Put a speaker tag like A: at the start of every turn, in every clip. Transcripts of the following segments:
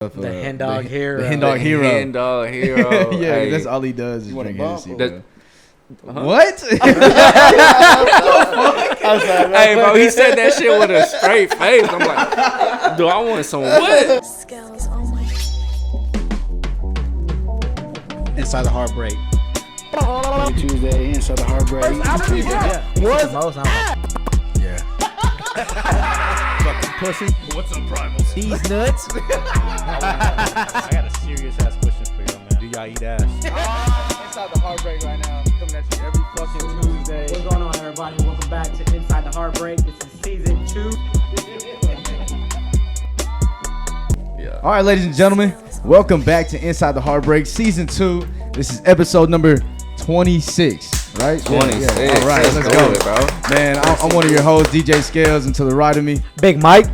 A: The hen dog hero.
B: The hen dog hero.
C: Hen dog hero.
B: Yeah,
C: Hey.
B: that's all he does is drink Hennessy. Bro. What?
C: Hey, bro, he said that shit with a straight face. I'm like, do I want some what?
D: Scales on my
E: Inside the Heartbreak. Tuesday, Inside the Heartbreak.
A: What's most?
B: Yeah.
A: Fucking pussy.
F: What's up, primals?
A: These nuts.
F: I got a serious ass question for y'all, man. Do y'all eat ass?
E: Inside the Heartbreak right now. Coming at you every fucking Tuesday.
A: What's going on, everybody? Welcome back to Inside the Heartbreak. This is season 2.
C: Yeah.
B: All right, ladies and gentlemen, welcome back to Inside the Heartbreak Season 2. This is episode number 26, right?
C: 26.
B: Yeah. All right, let's go.
C: It, bro.
B: Man, I'm one of your hosts, DJ Scales, and to the right of me,
A: Big Mike.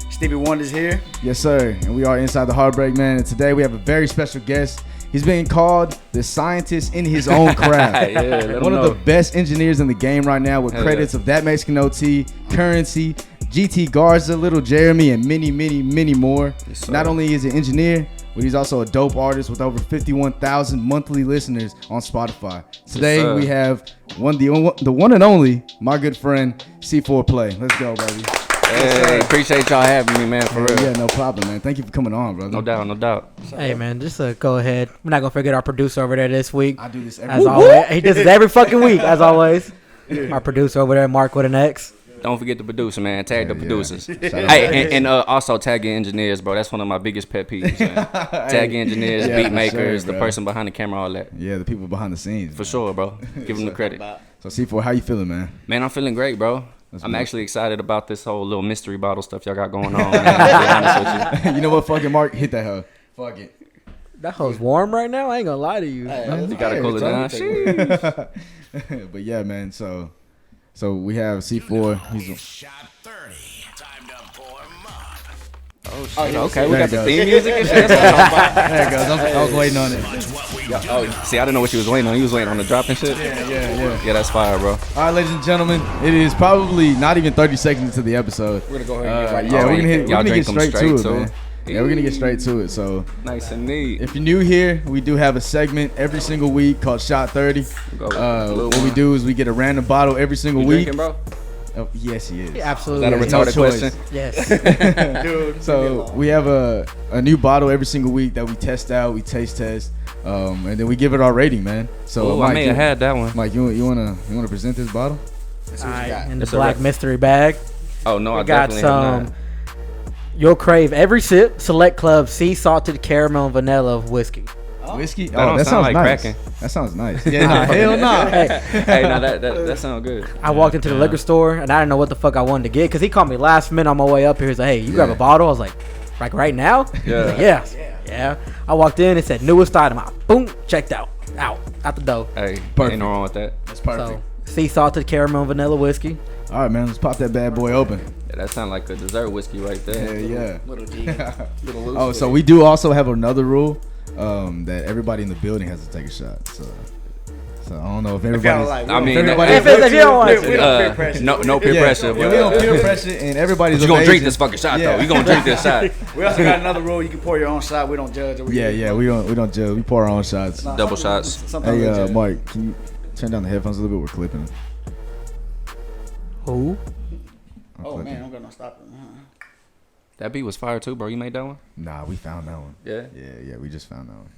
E: Stevie Wonder's here.
B: yes, sir. And we are Inside the Heartbreak, man. And today we have a very special guest. He's being called the scientist in his own craft.
C: Yeah, let
B: One
C: him
B: of
C: know.
B: the best engineers in the game right now with
C: Hell
B: credits
C: yeah.
B: of That Mexican OT, Currency, GT Garza, Little Jeremy, and many, many, many more.
C: Yes, sir.
B: Not only is he an engineer, but he's also a dope artist with over 51,000 monthly listeners on Spotify. Today
C: sir.
B: we have the one and only, my good friend, C4Play. Let's go, baby.
C: Hey, appreciate y'all having me, man, for real.
B: Yeah, no problem, man. Thank you for coming on, brother.
C: No doubt, no doubt.
A: Hey, man, just go ahead. We're not going to forget our producer over there this week.
B: I do this
A: As
B: every
A: always. He does it every fucking week, as always. Our producer over there, Mark with an X.
C: Don't forget the producer, man. Tag the
B: Yeah.
C: producers.
B: Shout out.
C: Hey, and also tagging engineers, bro. That's one of my biggest pet peeves, man. Tagging engineers,
B: Yeah,
C: beat makers,
B: for
C: the
B: sure,
C: person behind the camera, all that.
B: Yeah, the people behind the scenes.
C: For sure, bro. Give them the credit.
B: So C4, how you feeling, man?
C: Man, I'm feeling great, bro.
B: That's
C: I'm
B: good.
C: actually excited about this whole little mystery bottle stuff y'all got going on, man. To be honest with you.
B: You know what, fucking Mark? Hit that hoe. Fuck it.
A: That hoe's warm right now. I ain't going to lie to you.
C: You gotta cool it down. Sheesh.
B: But yeah, man. So we have C4. He's
F: Shot 30. Time to pour 'em up.
C: Oh, shit. Okay, we
B: There
C: got
B: it
C: the
B: goes.
C: theme music and shit. That's what I'm about.
B: there it goes. I was waiting on it.
C: Oh, see, I didn't know what you was waiting on. You was waiting on the drop and shit?
B: Yeah.
C: Yeah, that's fire, bro.
B: All right, ladies and gentlemen, it is probably not even 30 seconds into the episode.
E: We're gonna go ahead and get right
B: Yeah,
C: Oh,
B: we're gonna
C: y'all
B: get
C: drink 'em
B: straight to
C: straight,
B: it,
C: too?
B: man. Yeah, we're gonna get straight to it. So
C: Nice and neat.
B: if you're new here, we do have a segment every single week called Shot 30.
C: Go.
B: What we do is we get a random bottle every single
C: You
B: week.
C: drinking, bro?
B: Oh, yes, he is.
A: Yeah, absolutely.
C: Is that a
B: no
C: retarded
B: choice.
C: question?
A: Yes.
E: Dude,
B: So we have a new bottle every single week that we test out, we taste test, and then we give it our rating, man. So
C: Oh, I
B: Mike,
C: may have had that one.
B: Mike, you wanna present this bottle?
A: All right, in the
C: It's a
A: black
C: rec-
A: mystery bag.
C: Oh, no, I
A: We got
C: definitely have
A: some.
C: not.
A: You'll crave every sip. Select Club sea salted caramel and vanilla whiskey.
B: Whiskey?
C: That don't
B: that
C: sound
B: sounds
C: like
B: nice.
C: cracking.
B: That sounds nice. Yeah, no, hell no.
A: Hey,
C: Hey, no, that sounds good.
A: I walked into the liquor store and I didn't know what the fuck I wanted to get because he called me last minute on my way up here. He's like, "Hey, you grab a bottle?" I was like right now?
C: Yeah.
A: He's like, yeah. I walked in. It said newest item. I boom, checked out the door.
C: Hey,
B: Perfect.
C: ain't no wrong with that.
B: That's perfect.
A: So sea salted caramel and vanilla whiskey.
B: All right, man, let's pop that bad boy open.
C: Yeah, that sound like a dessert whiskey right there.
B: Hell yeah.
E: little G. Little loose.
B: Oh, so we do also have another rule that everybody in the building has to take a shot. So I don't know if everybody's.
C: I mean,
B: everybody-
A: If you don't want
E: we don't peer pressure.
C: no peer pressure.
B: Yeah,
C: But,
B: we don't peer pressure, and everybody's.
C: but you gonna
B: of
C: drink
B: age
C: this fucking shot
B: Yeah.
C: though. You gonna drink this shot.
E: We also got another rule. You can pour your own shot. We don't judge.
B: Yeah, we don't judge. We pour our own shots.
C: Double shots.
E: Sometimes
B: Hey,
E: we judge.
B: Mark, can you turn down the headphones a little bit? We're clipping.
A: Who?
B: I'm
E: Oh
B: clipping.
E: man, I'm gonna stop it.
C: That beat was fire too, bro. You made that one?
B: Nah, we found that one.
C: Yeah.
B: Yeah, we just found that one.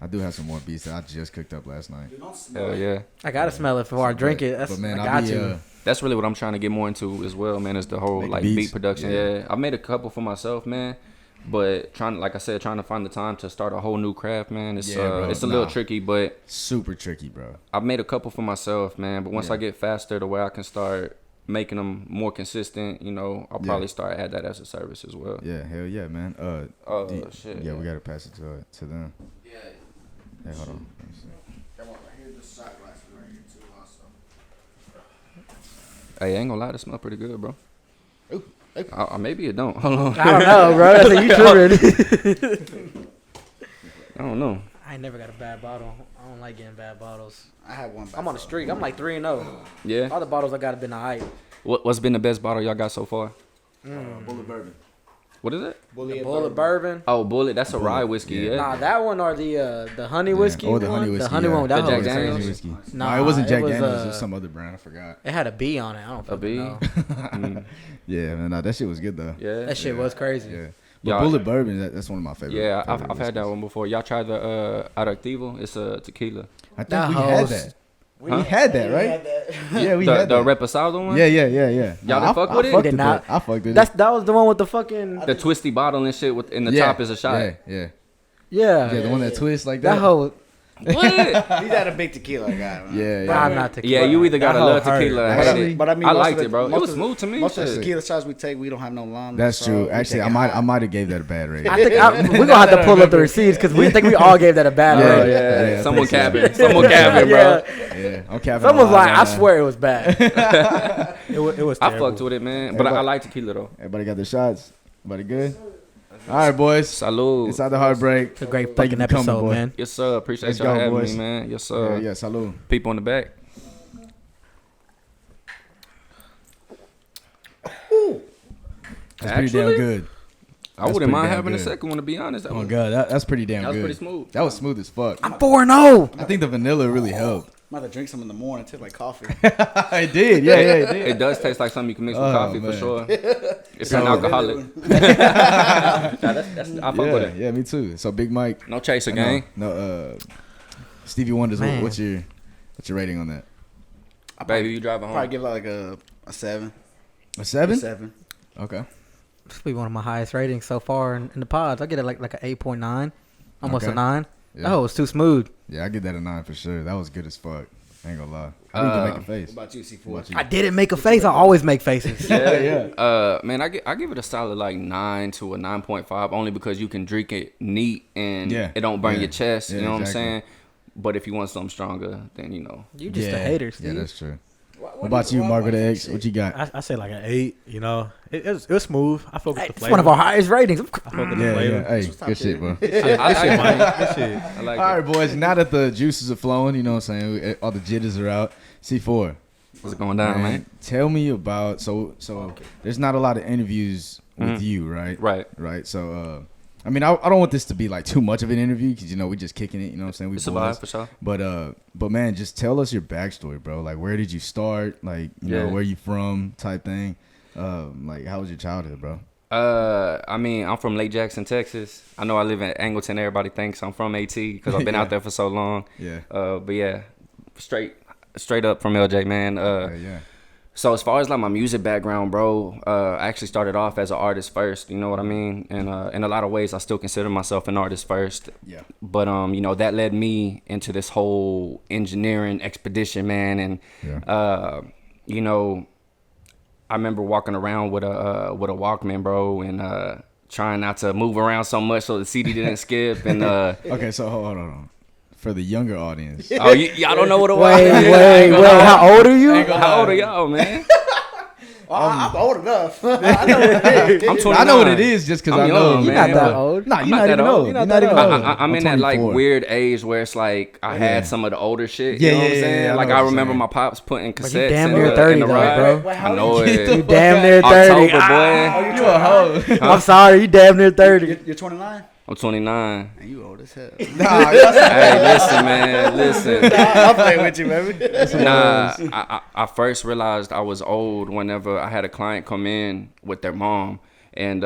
B: I do have some more beats that I just cooked up last night.
C: Hell yeah.
A: I gotta smell it before I drink it. That's,
B: But man,
A: I
B: I'll
A: got
B: be,
A: you.
C: That's really what I'm trying to get more into as well, man. Is the whole
B: Make
C: like
B: beats.
C: beat production.
B: Yeah.
C: Yeah. I made a couple for myself, man. But like I said, trying to find the time to start a whole new craft, man. It's
B: Yeah, bro.
C: it's a little
B: Nah.
C: tricky, but
B: Super tricky, bro.
C: I've made a couple for myself, man. But once I get faster, the way I can start making them more consistent, you know, I'll probably start add that as a service as well.
B: Yeah, hell yeah, man.
C: Oh shit.
B: Yeah, we gotta pass it to them.
E: Yeah.
B: Hey, hold on. Let me see.
E: Here's the shot glasses right here too. Also.
C: Hey, I ain't gonna lie, that smell pretty good, bro.
E: Ooh.
C: Maybe it don't. Hold on.
A: I don't know, bro. I think you tripping.
C: I don't know.
A: I ain't never got a bad bottle. I don't like getting bad bottles.
E: I had one.
A: I'm on the streak. I'm like 3-0.
C: Yeah.
A: All the bottles I got have been alright.
C: What's been the best bottle y'all got so far?
E: Bullet bourbon.
C: What is it?
A: Bullet bourbon.
C: Oh, Bullet. That's a rye whiskey. Yeah.
A: Nah, that one or the honey whiskey.
B: Or the honey whiskey.
A: The honey one. That
C: The
A: one
C: Jack
A: was
C: Daniels?
A: crazy.
B: whiskey.
A: Nah,
B: No, it wasn't
A: it
B: Jack
A: was,
B: Daniels. It was some other brand. I forgot.
A: It had a B on it. I don't
C: A
A: fucking
C: bee?
A: know.
B: Yeah, man. No, that shit was good though.
C: Yeah.
A: That shit was crazy.
B: Yeah. But
C: Y'all-
B: Bullet Bourbon, that's one of my favorite.
C: Yeah,
B: favorite
C: I've had that
B: whiskeys.
C: one before. Y'all tried the Atractivo? It's a tequila.
B: I think
A: That
B: we had
A: hoes-
B: that.
C: Huh?
B: We had that, right? Yeah, we had
C: The
B: that.
C: Reposado one?
B: Yeah.
C: Y'all didn't fuck with it?
B: fucked
A: Did
B: with
A: not.
B: that. I fucked with
A: That was the one with the fucking
C: The twisty bottle and shit in the
B: it.
C: top is a shot.
B: Yeah.
A: yeah.
B: The one that twists like that.
A: That whole.
C: What?
E: He's not a big tequila guy. Man.
B: Yeah,
A: Nah, I'm
B: yeah.
A: not tequila.
C: Yeah, you either gotta
A: That
C: love
A: hoe hurt.
C: tequila or hate
B: Actually-
C: it.
E: But I mean,
C: I
E: most
C: liked
E: of the-
C: it, bro. It
E: most
C: was
E: of-
C: smooth to me.
E: Most of the
C: Shit.
E: tequila shots we take, we don't have no lime.
B: That's
E: so
B: true.
E: we
B: Actually,
E: take
B: I
E: it
B: might
E: high.
B: have gave that a bad rating.
A: I think we're gonna have to pull up the receipts because we think we all gave that a bad
B: Yeah,
A: rating.
C: Yeah,
B: I
C: someone
B: think so.
C: capping. Someone capping, bro.
A: Yeah.
B: Yeah, I'm capping.
A: Someone's
B: a lot
A: like,
B: on
A: I
B: that.
A: swear it was bad.
F: It was
C: I
F: terrible.
C: fucked with it, man. But I
B: Everybody-
C: like tequila, though.
B: Everybody got their shots. Everybody good? All right, boys.
C: Salud.
B: Inside the Heartbreak.
A: It's a great
B: Thank you
A: fucking
B: for coming,
A: episode,
B: boy.
A: man.
C: Yes, sir. Appreciate
B: Let's
C: y'all
B: go,
C: having
B: boys.
C: me, man. Yes,
B: Yeah,
C: sir.
B: yeah, salud.
C: People in the back.
B: That's pretty damn
C: Actually,
B: good.
C: I
B: That's
C: wouldn't mind
B: pretty damn
C: having a
B: good.
C: second one, to be honest. That
B: Oh my
C: was,
B: god, that's pretty damn
C: that was
B: good.
C: pretty smooth.
B: That was smooth as fuck.
A: I'm 4-0.
B: I think the vanilla really helped.
E: I'm about to drink some in the morning. It tastes like coffee.
B: It did. Yeah, it did.
C: It does taste like something you can mix with
B: Oh,
C: coffee
B: man.
C: for sure. If
B: So-
C: you're an alcoholic. I fuck with it.
B: Yeah, me too. So Big Mike.
C: No chaser,
B: I know.
C: gang.
B: No, Stevie Wonders.
A: Man.
B: What's your rating on that?
C: Baby, you driving
E: Probably
C: home.
E: give it like a 7.
B: A 7?
E: 7.
B: Okay.
A: This will be one of my highest ratings so far in the pods. I get it like an 8.9, almost
B: Okay.
A: a 9.
B: Yeah.
A: Oh, it was too smooth.
B: Yeah, I give that a 9 for sure. That was good as fuck. I ain't gonna lie. I didn't even make a face.
E: What about you, C4?
B: What you-
A: I didn't make a face. I always make faces.
B: Yeah.
C: Man, I give it a solid like 9 to a 9.5, only because you can drink it neat and
B: Yeah.
C: it don't burn
B: Yeah.
C: your chest.
B: Yeah,
C: You know
B: exactly.
C: what I'm saying? But if you want something stronger, then you know.
A: You just
B: yeah.
A: a hater,
B: Yeah,
A: Steve.
B: that's true. What about you, Margaret X? What you got?
F: I say like an 8. You know, it was smooth. I fuck with
A: Hey,
F: the
A: it's
F: flavor.
A: one of our highest ratings.
F: I fuck with the
B: Yeah,
F: flavor.
B: yeah. Hey, good shit, bro.
C: I like it.
F: Good shit.
C: I like
B: All
C: it.
B: right, boys. Now that the juices are flowing, you know what I'm saying? All the jitters are out. C4.
C: What's going down, man?
B: Tell me about so there's not a lot of interviews with you, right?
C: Right.
B: Right. So I mean, I don't want this to be like too much of an interview because you know we just kicking it. You know what I'm saying? We
C: It's a
B: boys.
C: vibe for sure.
B: But man, just tell us your backstory, bro. Like, where did you start? Like, you know,
C: Yeah.
B: where you from? Type thing. Like, how was your childhood, bro?
C: I mean, I'm from Lake Jackson, Texas. I know I live in Angleton. Everybody thinks I'm from AT because I've been out there for so long.
B: Yeah.
C: But yeah, straight up from LJ, man.
B: Yeah.
C: So as far as like my music background, bro, I actually started off as an artist first. You know what I mean? And in a lot of ways, I still consider myself an artist first.
B: Yeah.
C: But you know, that led me into this whole engineering expedition, man. And you know, I remember walking around with a Walkman, bro, and trying not to move around so much so the CD didn't skip. And
B: Okay, so hold on. For the younger audience,
C: oh, y'all don't know what a
A: Wait,
C: Walkman is?
A: wait, wait. How old are you?
C: How old are y'all, man?
E: I'm old enough. I know what it is.
C: I'm 29.
B: I know what it is just because
C: I'm
B: I know.
C: young,
A: You're
C: man.
A: not that
C: but-
A: old.
B: Nah, you're
C: not
B: not
C: that
B: even
C: old.
B: old.
A: You're
B: You're
A: not
B: not
A: that
B: even
A: old.
B: old.
C: I'm in that like
B: 24.
C: weird age where it's like I
B: Yeah.
C: had some of the older shit.
B: Yeah,
C: You know what I'm
B: yeah,
C: saying?
B: yeah, I
C: like
B: know
C: I
B: what you're
C: remember
B: saying.
C: my pops putting
A: you
C: cassettes
A: damn
C: in
A: near
C: the,
A: 30
C: in the
A: though,
C: ride.
A: bro.
C: I know
A: You
C: it.
A: damn near 30.
C: October, boy.
B: You a hoe.
A: I'm sorry. You damn near 30.
E: You're 29?
C: I'm 29.
E: And you old as hell.
B: Nah,
C: Hey, listen, man, listen.
E: I'll play with you, baby.
C: Nah, I first realized I was old whenever I had a client come in with their mom, and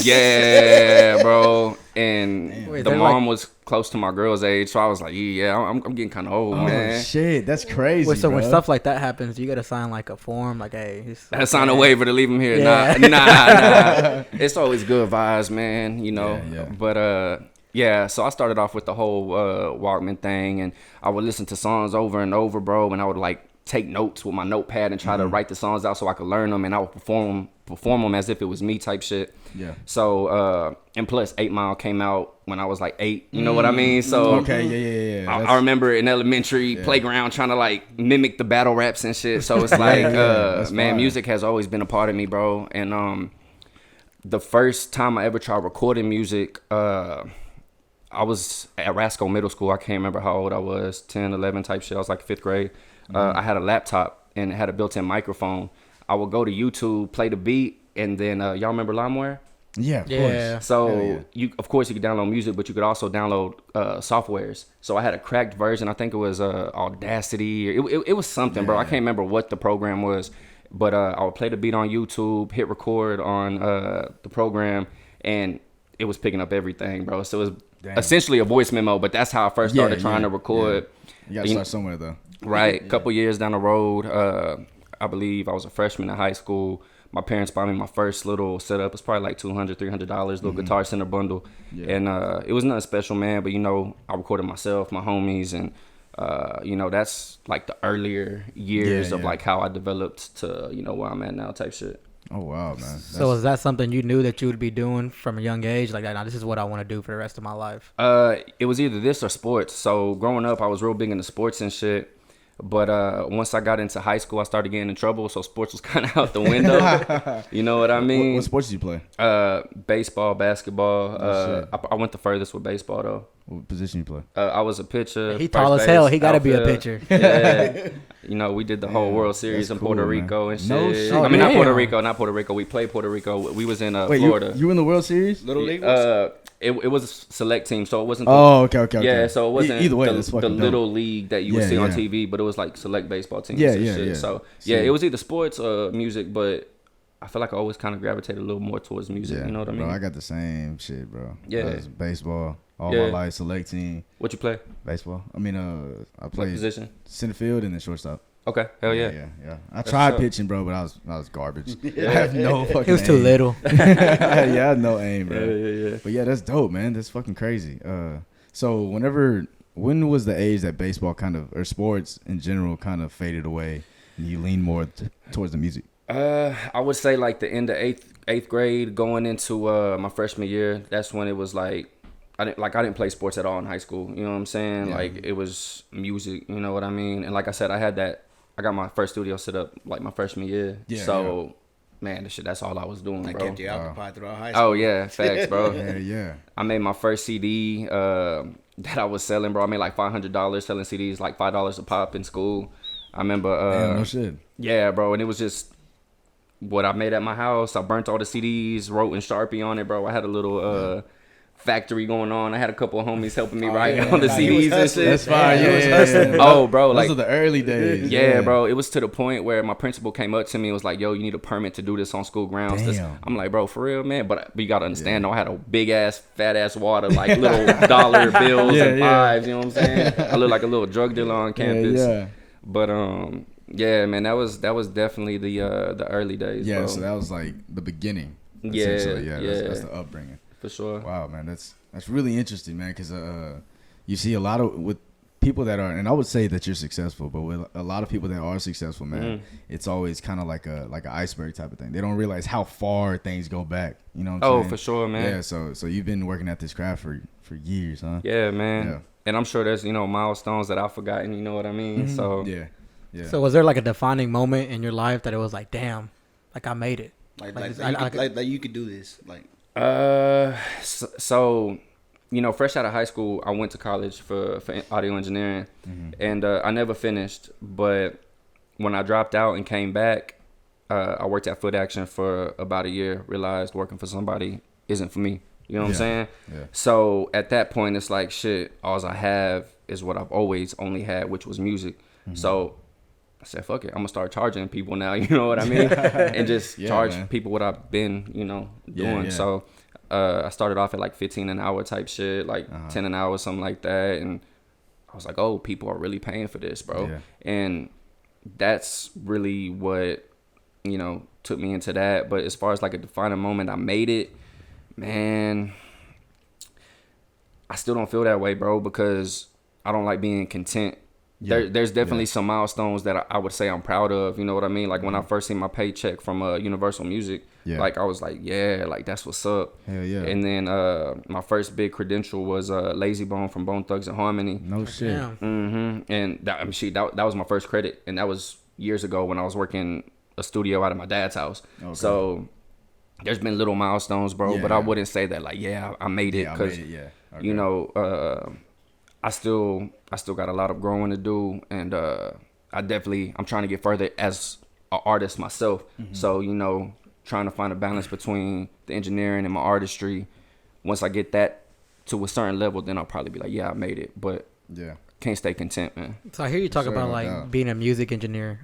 C: yeah, bro, and
A: Wait,
C: the
A: they're
C: mom was close to my girl's age, so I was like, yeah, I'm getting kind of old,
B: Oh
C: man.
B: shit, that's crazy.
A: Wait, so when
B: bro.
A: stuff like that happens, you gotta sign like a form, like, hey,
C: I signed a waiver to leave him here.
A: Yeah.
C: Nah. It's always good vibes, man. You know.
B: Yeah, yeah.
C: But yeah. So I started off with the whole Walkman thing, and I would listen to songs over and over, bro. And I would like take notes with my notepad and try to write the songs out so I could learn them, and I would perform them as if it was me type shit.
B: Yeah.
C: So and plus 8 Mile came out when I was like 8. You know what I mean? So
B: Okay, yeah.
C: I remember in elementary playground trying to like mimic the battle raps and shit. So it's like,
B: that's
C: man,
B: fire.
C: music has always been a part of me, bro. And the first time I ever tried recording music, I was at Rasco Middle School. I can't remember how old I was, 10, 11 type shit. I was like 5th grade. I had a laptop and it had a built-in microphone. I would go to YouTube, play the beat, and then y'all remember LimeWire?
B: Yeah, of
A: Yeah.
B: course.
C: So
B: Hell yeah.
C: you could download music, but you could also download softwares. So I had a cracked version. I think it was Audacity. It was something, bro. I can't remember what the program was, but I would play the beat on YouTube, hit record on the program, and it was picking up everything, bro. So it was essentially a voice memo, but that's how I first started trying to record.
B: You gotta start somewhere though.
C: Right. A couple years down the road, I believe I was a freshman in high school. My parents bought me my first little setup. It's probably like $200, $300, little guitar center bundle. Yeah. And it was nothing special, man. But, I recorded myself, my homies. And, that's like the earlier years of like how I developed to, where I'm at now type shit.
B: Oh, wow, man.
A: So is that something you knew that you would be doing from a young age? Like, now this is what I want to do for the rest of my life?
C: It was either this or sports. So growing up, I was real big into sports and shit. But once I got into high school, I started getting in trouble. So sports was kind of out the window. You know what I mean?
B: What sports did you play?
C: Baseball, basketball. I went the furthest with baseball, though.
B: What position you play?
C: I was a pitcher.
A: He tall as hell. He got to be a pitcher.
C: Yeah. We did the whole World Series in Puerto Rico and shit.
B: No shit.
C: I mean, not Puerto Rico. We played Puerto Rico. We was in Florida.
B: You in the World Series?
E: Little League?
C: It was a select team, so it wasn't.
B: Okay.
C: Yeah, so it wasn't
B: either way,
C: the little league that you would see on TV, but it was like select baseball teams.
B: Yeah.
C: So it was either sports or music, but I feel like I always kind of gravitated a little more towards music.
B: Yeah,
C: you know what I mean?
B: Bro, I got the same shit, bro.
C: Yeah.
B: I was baseball all my life, select team.
C: What you play?
B: Baseball. I mean, I played
C: position?
B: center field and then shortstop.
C: Okay, hell yeah.
B: Yeah. I tried pitching, bro, but I was garbage. I have no fucking
A: He was too
B: aim.
A: little.
B: Yeah, I had no aim, bro.
C: Yeah.
B: But yeah, that's dope, man. That's fucking crazy. So when was the age that baseball or sports in general kind of faded away and you lean more towards the music?
C: I would say like the end of eighth grade, going into my freshman year. That's when it was like I didn't play sports at all in high school. You know what I'm saying? Yeah. Like it was music. You know what I mean? And like I said, I got my first studio set up like my freshman year. Yeah. So man, that's all I was doing, bro.
E: I kept you occupied throughout high school.
C: Oh yeah, facts, bro.
B: Yeah.
C: I made my first CD that I was selling, bro. I made like $500 selling CDs, like $5 a pop in school. I remember.
B: No shit.
C: Yeah, bro, and it was just what I made at my house. I burnt all the CDs, wrote in Sharpie on it, bro. I had a little factory going on. I had a couple of homies helping me write on the CDs and shit.
B: That's fine.
C: Yeah. Oh, bro,
B: those are the early days.
C: Yeah, bro. It was to the point where my principal came up to me and was like, "Yo, you need a permit to do this on school grounds." I'm like, "Bro, for real, man." But you gotta understand, though, I had a big ass, fat ass wad of like little dollar bills and fives. You know what I'm saying? I looked like a little drug dealer on campus.
B: Yeah.
C: But yeah, man, that was definitely the early days.
B: Yeah,
C: bro.
B: So that was like the beginning.
C: Yeah.
B: That's the upbringing.
C: For sure.
B: Wow, man, that's really interesting, man. Because you see a lot of with people that are, and I would say that you're successful, but with a lot of people that are successful, man, it's always kind of like an iceberg type of thing. They don't realize how far things go back. You know what I'm saying?
C: Oh, for sure, man.
B: Yeah. So you've been working at this craft for years, huh?
C: Yeah, man.
B: Yeah.
C: And I'm sure there's milestones that I've forgotten. You know what I mean?
B: Mm-hmm.
C: So
B: yeah.
A: So was there like a defining moment in your life that it was like, damn, like I made it?
E: Like you could do this. Like
C: so fresh out of high school, I went to college for audio engineering, and I never finished. But when I dropped out and came back, I worked at Foot Action for about a year. Realized working for somebody isn't for me. You know what I'm saying?
B: Yeah.
C: So at that point, it's like shit. All I have is what I've always only had, which was music. So I said, fuck it, I'm gonna start charging people now, you know what I mean? And just charge people what I've been, doing.
B: Yeah.
C: So I started off at like 15 an hour type shit, like 10 an hour, something like that. And I was like, oh, people are really paying for this, bro. Yeah. And that's really what, took me into that. But as far as like a defining moment, I made it, man, I still don't feel that way, bro, because I don't like being content. There's definitely some milestones that I would say I'm proud of. You know what I mean? Like when I first seen my paycheck from Universal Music, like I was like, yeah, like that's what's up.
B: Hell yeah.
C: And then my first big credential was Lazy Bone from Bone Thugs and Harmony.
B: No shit.
C: And that was my first credit, and that was years ago when I was working a studio out of my dad's house. Okay. So there's been little milestones, bro, but I wouldn't say that like, I made it, because I still got a lot of growing to do, and I'm trying to get further as an artist myself. So, trying to find a balance between the engineering and my artistry. Once I get that to a certain level, then I'll probably be like, yeah, I made it. But can't stay content, man.
A: So I hear you talk about like being a music engineer.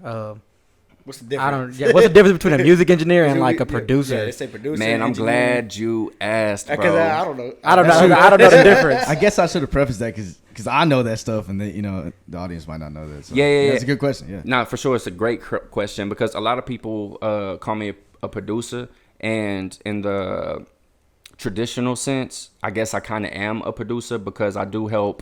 E: What's the difference?
A: What's the difference between a music engineer and like a producer?
E: Yeah, they say producer.
C: Man, I'm glad you asked, bro.
E: I don't know.
A: I don't know the difference.
B: I guess I should have prefaced that because I know that stuff, and the audience might not know that. So
C: Yeah.
B: That's a good question. Yeah.
C: Nah, for sure, it's a great question because a lot of people call me a producer, and in the traditional sense, I guess I kind of am a producer because I do help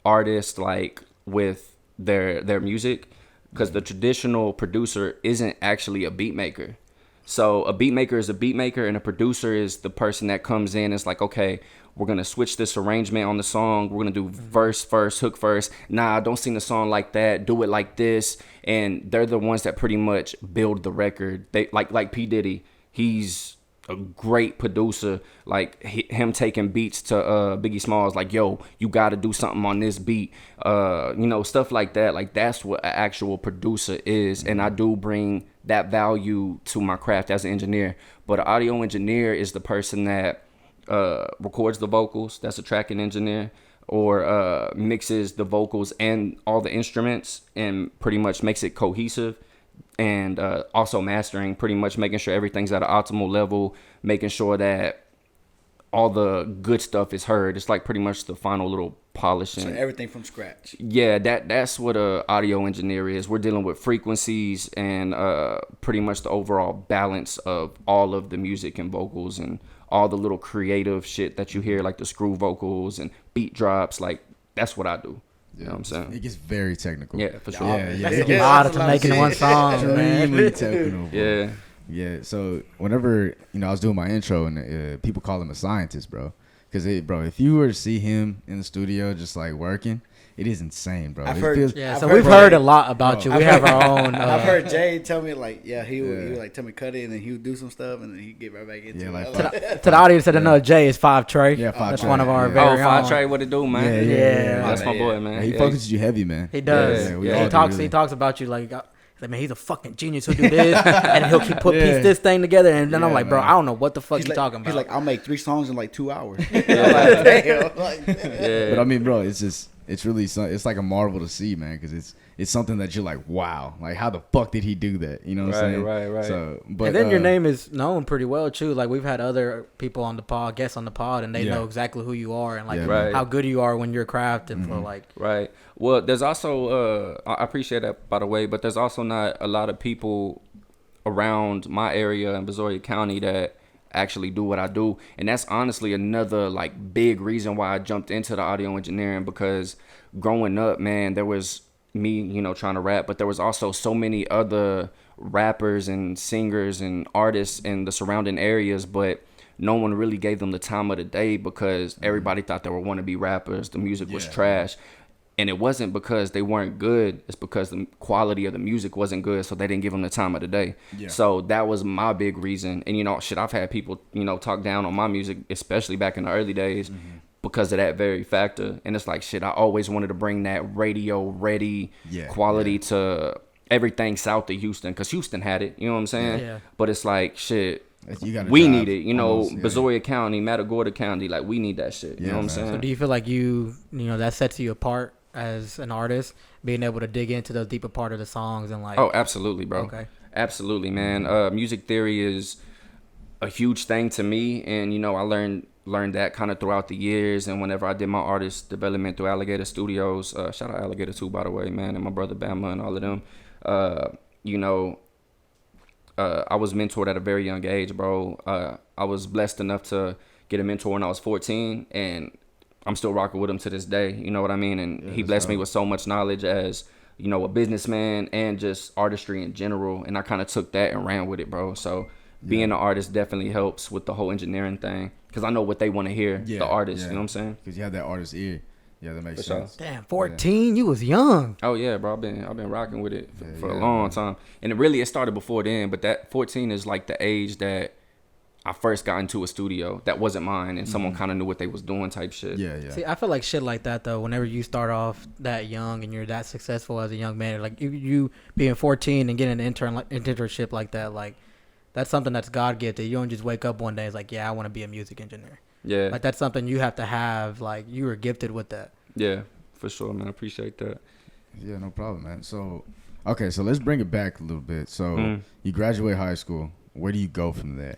C: artists like with their music. Because the traditional producer isn't actually a beat maker. So a beat maker is a beat maker, and a producer is the person that comes in and is like, okay, we're going to switch this arrangement on the song. We're going to do verse first, hook first. Nah, don't sing the song like that. Do it like this. And they're the ones that pretty much build the record. They like P. Diddy. He's a great producer. Like him taking beats to Biggie Smalls, like, yo, you got to do something on this beat. Stuff like that. Like, that's what an actual producer is. And I do bring that value to my craft as an engineer. But an audio engineer is the person that records the vocals. That's a tracking engineer. Or mixes the vocals and all the instruments and pretty much makes it cohesive. And also mastering, pretty much making sure everything's at an optimal level, making sure that all the good stuff is heard. It's like pretty much the final little polishing.
E: So everything from scratch.
C: Yeah, that's what a audio engineer is. We're dealing with frequencies and pretty much the overall balance of all of the music and vocals and all the little creative shit that you hear, like the screw vocals and beat drops. Like, that's what I do. You know what I'm saying?
B: It gets very technical.
C: Yeah, for sure.
A: That's a lot to making one song, man.
B: Really technical.
C: Yeah.
B: Yeah. So whenever I was doing my intro, and people call him a scientist, bro. Because if you were to see him in the studio just like working, it is insane, bro.
A: We've heard a lot about you. We have our own.
E: I've heard Jay tell me like, he would like tell me cut it, and then he would do some stuff, and then he'd get right back into it.
A: To the audience that don't know, Jay is 5Trey.
B: Yeah, 5Trey.
A: That's one of our very own.
C: 5Trey, what it do, man?
A: Yeah.
C: That's my boy, man.
B: He focuses you heavy, man.
A: He does.
B: Yeah,
A: He talks about you like man, he's a fucking genius who do this, and he'll piece this thing together, and then I'm like, bro, I don't know what the fuck you talking about.
E: He's like, I'll make 3 songs in like 2 hours.
B: Damn. But I mean, bro, it's really it's like a marvel to see, man, because it's something that you're like, wow, like how the fuck did he do that? You know what I'm saying?
C: Right.
B: So, but
A: and then your name is known pretty well too. Like we've had other people on the pod, guests on the pod, and they know exactly who you are and like how good you are when you're crafting for like.
C: Right. Well, there's also I appreciate that, by the way, but there's also not a lot of people around my area in Brazoria County that actually do what I do, and that's honestly another like big reason why I jumped into the audio engineering, because growing up, man, there was me trying to rap, but there was also so many other rappers and singers and artists in the surrounding areas, but no one really gave them the time of the day because everybody thought they were wannabe rappers. The music was trash. And it wasn't because they weren't good. It's because the quality of the music wasn't good, so they didn't give them the time of the day. Yeah. So that was my big reason. And, I've had people, talk down on my music, especially back in the early days, because of that very factor. And it's like, shit, I always wanted to bring that radio-ready quality to everything south of Houston, because Houston had it. You know what I'm saying? Yeah. But it's like, shit, we need it. Brazoria County, Matagorda County, like, we need that shit. You know what I'm saying?
A: So do you feel like that sets you apart as an artist, being able to dig into the deeper part of the songs and like?
C: Oh, absolutely, bro.
A: Okay.
C: Absolutely, man. Music theory is a huge thing to me, and I learned that kind of throughout the years. And whenever I did my artist development through Alligator Studios, shout out Alligator too, by the way, man, and my brother Bama and all of them. I was mentored at a very young age, bro. I was blessed enough to get a mentor when I was 14, and I'm still rocking with him to this day. You know what I mean? And he blessed me with so much knowledge as, a businessman and just artistry in general. And I kind of took that and ran with it, bro. So being an artist definitely helps with the whole engineering thing, because I know what they want to hear, the artist. You know what I'm saying?
B: Because you have that artist ear. Yeah, that makes sense.
A: Damn, 14, you was young.
C: Oh yeah, bro. I've been rocking with it for a long time. And it started before then, but that 14 is like the age that I first got into a studio that wasn't mine, and someone kind of knew what they was doing, type shit.
B: Yeah.
A: See, I feel like shit like that though. Whenever you start off that young and you're that successful as a young man, like you being 14 and getting an internship like that, like that's something that's God gifted. You don't just wake up one day it's like, yeah, I want to be a music engineer.
C: Yeah.
A: Like that's something you have to have. Like you were gifted with that.
C: Yeah, for sure, man. I appreciate that.
B: Yeah, no problem, man. So, okay, so let's bring it back a little bit. So you graduate high school. Where do you go from there?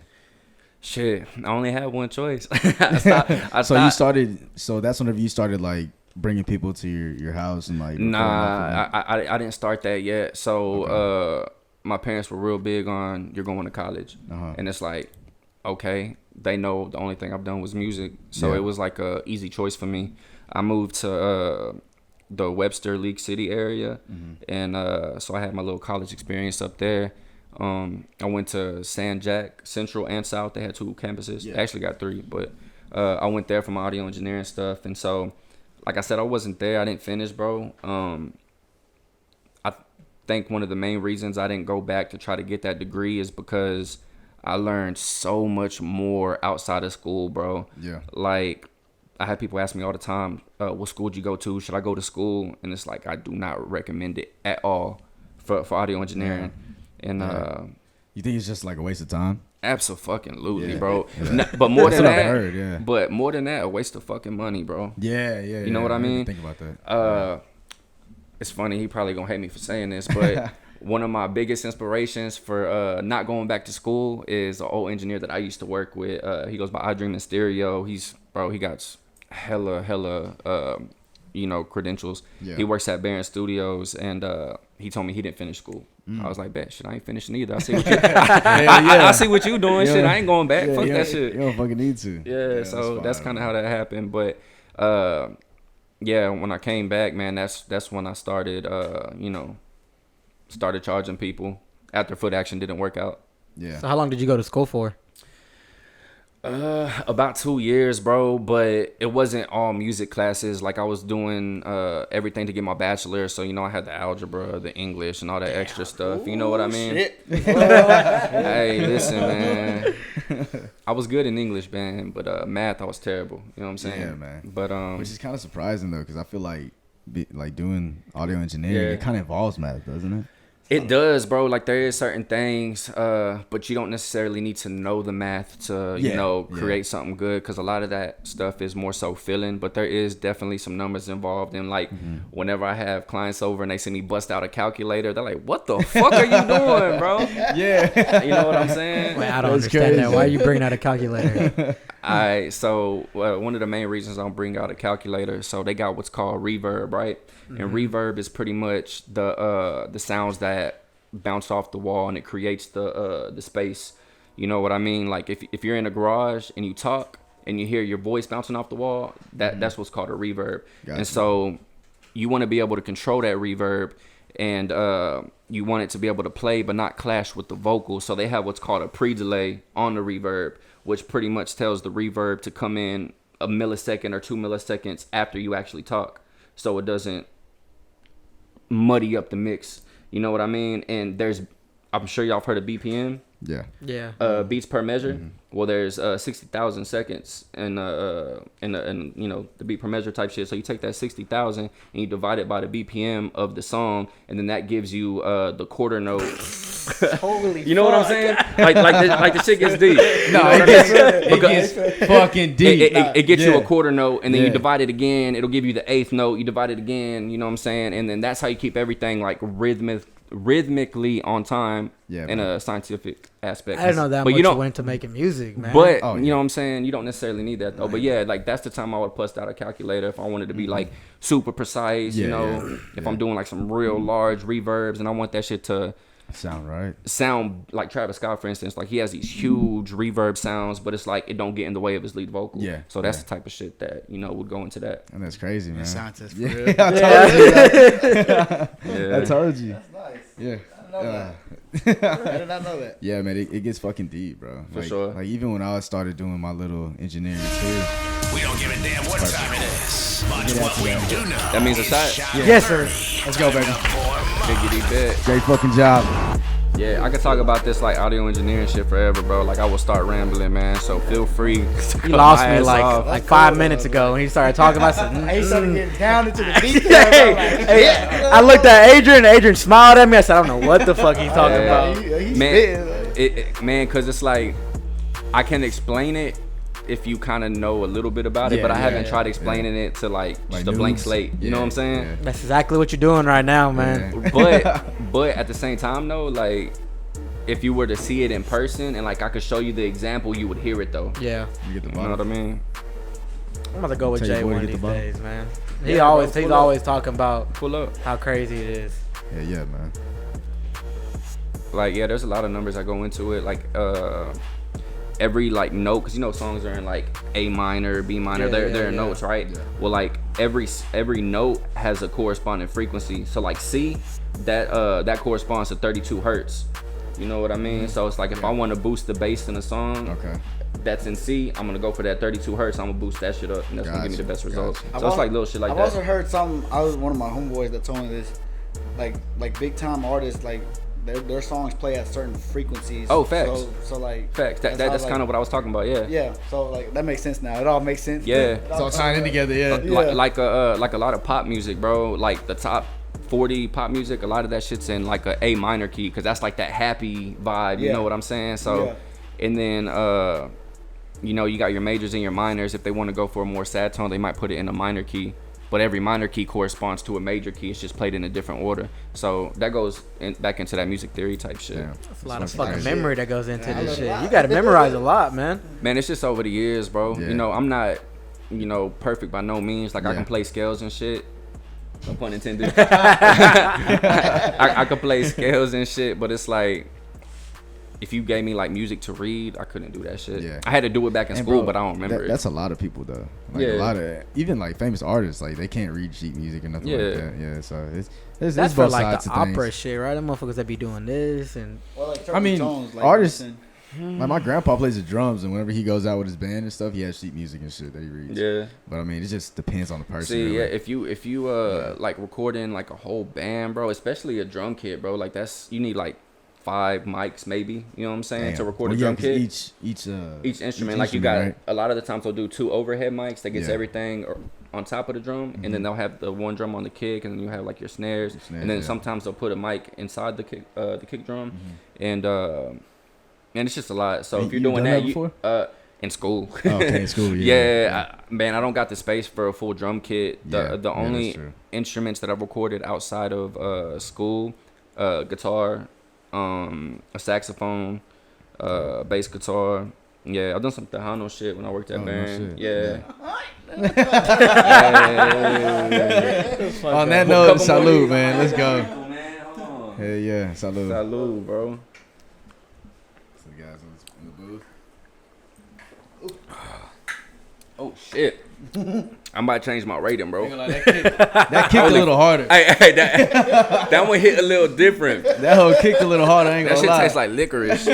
C: Shit, I only had one choice.
B: So you started. So that's whenever you started like bringing people to your house and like.
C: Nah, I didn't start that yet. So my parents were real big on you're going to college, and it's like, okay, they know the only thing I've done was music, so it was like a easy choice for me. I moved to the Webster League City area, and so I had my little college experience up there. I went to San Jack, Central and South. They had 2 campuses. They actually got 3, but I went there for my audio engineering stuff. And so, like I said, I wasn't there. I didn't finish, bro. I think one of the main reasons I didn't go back to try to get that degree is because I learned so much more outside of school, bro. Yeah. Like, I had people ask me all the time, what school did you go to? Should I go to school? And it's like, I do not recommend it at all for audio engineering. And
B: you think it's just like a waste of time?
C: Absolutely, bro. But more than that,
B: heard,
C: but more than that, a waste of fucking money, bro. You know what I mean?
B: Think about that.
C: It's funny. He probably gonna hate me for saying this, but one of my biggest inspirations for not going back to school is an old engineer that I used to work with. He goes by I Dream in Stereo. He got hella credentials. He works at Barron Studios, and he told me he didn't finish school. I was like, bet, shit, I ain't finishing either. I see what you, I see what you doing, shit. I ain't going back. Fuck that shit.
B: You don't fucking need to.
C: Yeah, so that's kind of how that happened. But when I came back, man, that's when I started, started charging people after Foot Action didn't work out.
A: Yeah. So how long did you go to school for?
C: About 2 years, bro, but it wasn't all music classes. Like I was doing everything to get my bachelor, so I had the algebra, the English, and all that extra stuff. You know what I mean?
E: Shit.
C: Hey, listen, man. I was good in English, man, but math I was terrible. You know what I'm saying?
B: Yeah, man.
C: But
B: which is kind of surprising though, because I feel like doing audio engineering, it kind of involves math, doesn't it?
C: It does, bro. Like there is certain things, but you don't necessarily need to know the math to, create something good. Because a lot of that stuff is more so feeling. But there is definitely some numbers involved. And like whenever I have clients over and they see me bust out a calculator, they're like, "What the fuck are you doing, bro?"
B: Yeah,
C: you know what I'm saying?
A: Wait, I don't understand that. Why are you bringing out a calculator?
C: So one of the main reasons I'm bringing out a calculator. So they got what's called reverb, right? And reverb is pretty much the sounds that bounce off the wall and it creates the space. You know what I mean? Like if you're in a garage and you talk and you hear your voice bouncing off the wall, that's what's called a reverb. Gotcha. And so you want to be able to control that reverb, and you want it to be able to play but not clash with the vocals. So they have what's called a pre-delay on the reverb, which pretty much tells the reverb to come in a millisecond or 2 milliseconds after you actually talk, so it doesn't muddy up the mix. You know what I mean? And I'm sure y'all have heard of BPM.
A: Yeah.
C: Beats per measure. Well, there's 60,000 seconds and the beat per measure type shit. So you take that 60,000 and you divide it by the BPM of the song, and then that gives you the quarter note.
E: Holy
C: you know what I'm saying? Like the shit gets deep.
B: It gets fucking deep.
C: It gets you a quarter note, and then you divide it again. It'll give you the eighth note. You divide it again. You know what I'm saying? And then that's how you keep everything like rhythmically on time in a scientific aspect.
A: I didn't know that much went into making music, man.
C: But you know what I'm saying? You don't necessarily need that though. But yeah, like that's the time I would bust out a calculator if I wanted to be like super precise. If I'm doing like some real large reverbs and I want that shit to sound like Travis Scott, for instance. Like he has these huge reverb sounds, but it's like it don't get in the way of his lead vocal. So that's the type of shit that would go into that.
B: And that's crazy, man.
E: Scientist, for
B: real.
E: I
B: told you.
E: That's nice.
B: Yeah.
E: I did not know that.
B: Yeah, man, it gets fucking deep, bro.
C: For sure.
B: Like even when I started doing my little engineering too.
D: We don't give a damn what time it is. But what we do know.
C: That means a shot.
A: Yes, sir.
B: Let's go, baby.
C: Biggity bit.
B: Great fucking job.
C: Yeah, I could talk about this like audio engineering shit forever, bro. Like I will start rambling, man. So feel free.
A: You lost me like 5 minutes ago when he started talking about something.
E: He started getting down into the details.
A: I looked at Adrian. Adrian smiled at me. I said, I don't know what the fuck he's talking about.
E: He's
C: man. Man, because it's like I can explain it if you kind of know a little bit about it, but I haven't tried explaining it to like just a blank slate. You know what I'm saying?
A: Yeah. That's exactly what you're doing right now, man.
C: But at the same time though, like if you were to see it in person and like I could show you the example, you would hear it though.
A: Yeah.
C: You know what I mean?
A: I'm about to go with Jay one of these days, man. He's always talking about how crazy it is.
B: Yeah, man.
C: Like, yeah, there's a lot of numbers that go into it. Like, every like note, because you know songs are in like A minor, B minor. They're in notes, right? Yeah. Well, like every note has a corresponding frequency. So like C, that corresponds to 32 hertz. You know what I mean? So it's like if I want to boost the bass in a song, that's in C, I'm gonna go for that 32 hertz. I'm gonna boost that shit up, and that's gonna give me the best results. So it's like little shit like that.
E: I've also heard some. I was one of my homeboys that told me this, like big time artists, like their songs play at certain frequencies.
C: Oh, facts.
E: So like
C: facts. That's kind of what I was talking about. Yeah.
E: Yeah. So like that makes sense now. It all makes sense.
C: Yeah.
B: It's all tying in together. Yeah.
C: Like a lot of pop music, bro. Like the top 40 pop music, a lot of that shit's in like a A minor key, because that's like that happy vibe. You know what I'm saying? So, and then you know, you got your majors and your minors. If they want to go for a more sad tone, they might put it in a minor key. But every minor key corresponds to a major key. It's just played in a different order. So that goes back into that music theory type shit.
A: Yeah. That's a lot of fucking memory that goes into this shit. You got to memorize a lot, man.
C: Man, it's just over the years, bro. Yeah. You know, I'm not, you know, perfect by no means. Like I can play scales and shit. No pun intended. I could play scales and shit, but it's like, if you gave me like music to read, I couldn't do that shit. Yeah. I had to do it back in school, but I don't remember it.
B: That's a lot of people though. Like a lot of even like famous artists, like they can't read sheet music or nothing like that. Yeah, so it's
A: that's
B: both
A: for like
B: sides
A: the
B: of
A: opera
B: things.
A: shit, right? The motherfuckers that be doing this and
B: I mean, tones, like artists. Like my grandpa plays the drums, and whenever he goes out with his band and stuff, he has sheet music and shit that he reads. Yeah. But I mean, it just depends on the person.
C: See, really. If you like recording like a whole band, bro, especially a drum kit, bro, like you need like 5 mics maybe, you know what I'm saying, to record a drum kit.
B: Each
C: instrument, like you got right? A lot of the times they'll do 2 overhead mics that gets everything on top of the drum, and then they'll have the one drum on the kick, and then you have like your snares, and then sometimes they'll put a mic inside the kick drum, and it's just a lot. So if you're doing that, in school.
B: In school,
C: man, I don't got the space for a full drum kit. The only instruments that I've recorded outside of school, guitar, a saxophone, bass guitar. Yeah, I've done some Tejano shit when I worked at band.
B: On that note, salute, man. Let's go. Hey, yeah, salute.
C: Salute, bro.
B: So the guys in the booth.
C: Oh shit. I'm about to change my rating, bro.
B: That kicked a little harder.
C: Hey, that one hit a little different.
B: That whole kicked a little harder. I ain't gonna lie.
C: That shit tastes like licorice,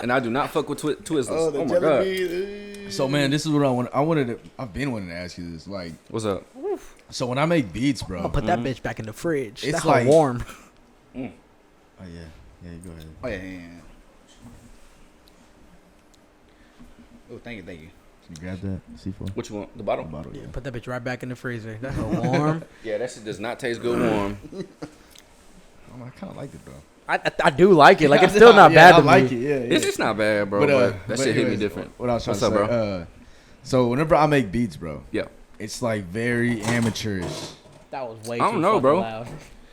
C: and I do not fuck with Twizzlers. Oh my god.
B: So man, this is what I've been wanting to ask you this. Like,
C: what's up?
B: So when I make beats, bro,
A: I'm gonna put that bitch back in the fridge.
B: It's
A: that's
B: like
A: warm.
B: Oh yeah, you go ahead.
E: Oh yeah. Oh, thank you.
B: You grab that C4.
C: Which one? The bottle?
A: Yeah, put that bitch right back in the freezer. That's warm.
C: Yeah, that shit does not taste good warm.
B: I kind of like it though.
A: I do like it. Like it's still not bad to me.
B: I like it. Yeah.
C: It's just not bad, bro. But that shit hit me different.
B: What I was trying to say, bro? So whenever I make beats, bro, it's like very amateurish.
A: That was way.
C: I don't know, bro.
A: Loud.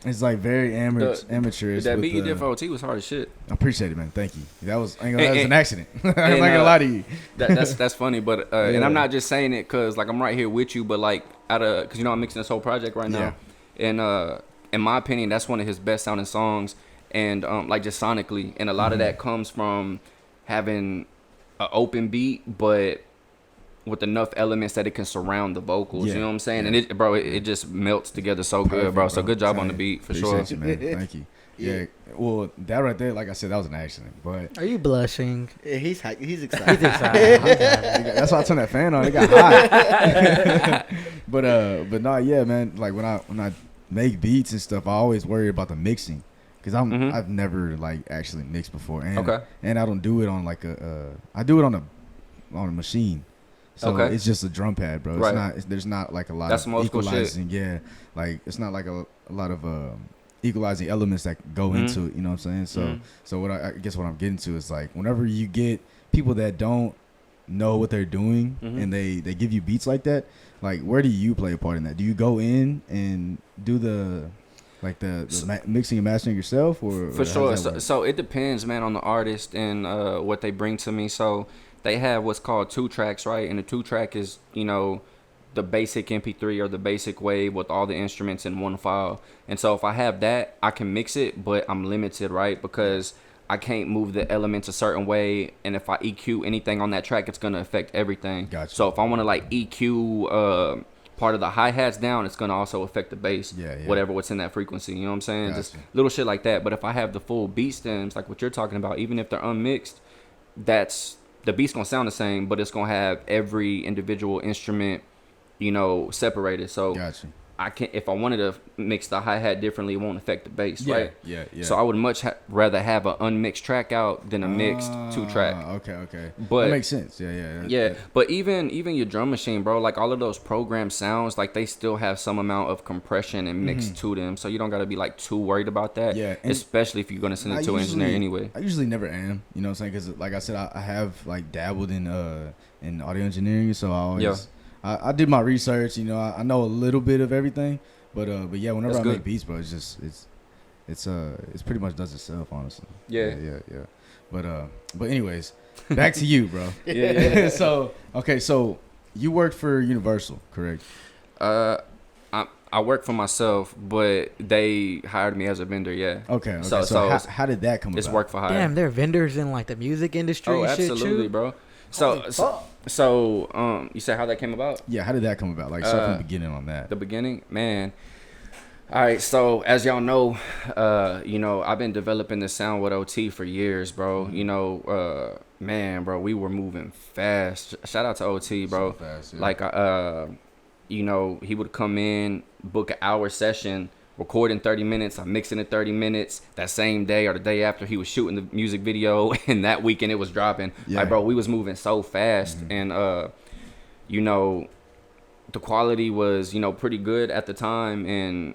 B: It's like very amateurish.
C: That beat you did for OT was hard as shit.
B: I appreciate it, man. Thank you. That was an accident. I'm not gonna lie to you.
C: That's funny, but and I'm not just saying it because like I'm right here with you, but like because you know I'm mixing this whole project right now, and in my opinion that's one of his best sounding songs, and like just sonically, and a lot of that comes from having an open beat, but with enough elements that it can surround the vocals, you know what I'm saying? And it just melts together so good, bro. So good job on the beat for sure.
B: You, man. Thank you. Yeah. Well, that right there, like I said, that was an accident. But
A: are you blushing?
E: Yeah, he's excited.
A: He's excited.
B: That's why I turned that fan on. It got hot. but no, yeah, man. Like when I make beats and stuff, I always worry about the mixing because I've never like actually mixed before, and I don't do it on like I do it on a machine. So it's just a drum pad, bro. It's not. There's not like a lot of equalizing. Yeah, like it's not like a lot of equalizing elements that go into it. You know what I'm saying? So what I guess what I'm getting to is like whenever you get people that don't know what they're doing and they give you beats like that, like where do you play a part in that? Do you go in and do the mixing and mastering yourself, or
C: for sure? So it depends, man, on the artist and what they bring to me. So they have what's called 2 tracks, right? And the 2 track is, you know, the basic MP3 or the basic wave with all the instruments in one file. And so if I have that, I can mix it, but I'm limited, right? Because I can't move the elements a certain way, and if I EQ anything on that track, it's gonna affect everything.
B: Gotcha.
C: So if I want to like EQ part of the hi-hats down, it's gonna also affect the bass, what's in that frequency. You know what I'm saying?
B: Gotcha.
C: Just little shit like that. But if I have the full beat stems, like what you're talking about, even if they're unmixed, that's the beat's gonna sound the same, but it's gonna have every individual instrument, you know, separated. So
B: gotcha.
C: I can't, if I wanted to mix the hi-hat differently, it won't affect the bass, right?
B: Yeah.
C: So I would much rather have an unmixed track out than a mixed 2 track.
B: Okay.
C: But
B: that makes sense. Yeah.
C: But even your drum machine, bro, like all of those programmed sounds, like they still have some amount of compression and mix to them. So you don't got to be like too worried about that.
B: Yeah.
C: Especially if you're going to send it to an engineer anyway.
B: I usually never am, you know what I'm saying? Because like I said, I have like dabbled in audio engineering, so I always... I did my research, you know. I know a little bit of everything, but yeah, whenever
C: That's
B: I
C: good.
B: make beats, bro, it's pretty much does itself, honestly.
C: Yeah.
B: But anyways, back to you, bro.
C: Yeah.
B: So you worked for Universal, correct?
C: I work for myself, but they hired me as a vendor. Yeah.
B: Okay.
C: So
B: how did that come about?
C: It's work for hire.
A: Damn, they're vendors in like the music industry.
C: Oh,
A: and shit,
C: absolutely,
A: too?
C: bro. So you said how that came about?
B: Yeah, how did that come about? Like, start from the beginning on that.
C: The beginning, man. All right, so as y'all know, you know, I've been developing this sound with OT for years, bro. You know, man, bro, we were moving fast. Shout out to OT, bro.
B: So fast, yeah.
C: Like, you know, he would come in, book an hour session, record in 30 minutes. I mix it in 30 minutes. That same day or the day after, he was shooting the music video, and that weekend it was dropping.
B: Yeah.
C: Like, bro, we was moving so fast, and you know, the quality was, you know, pretty good at the time, and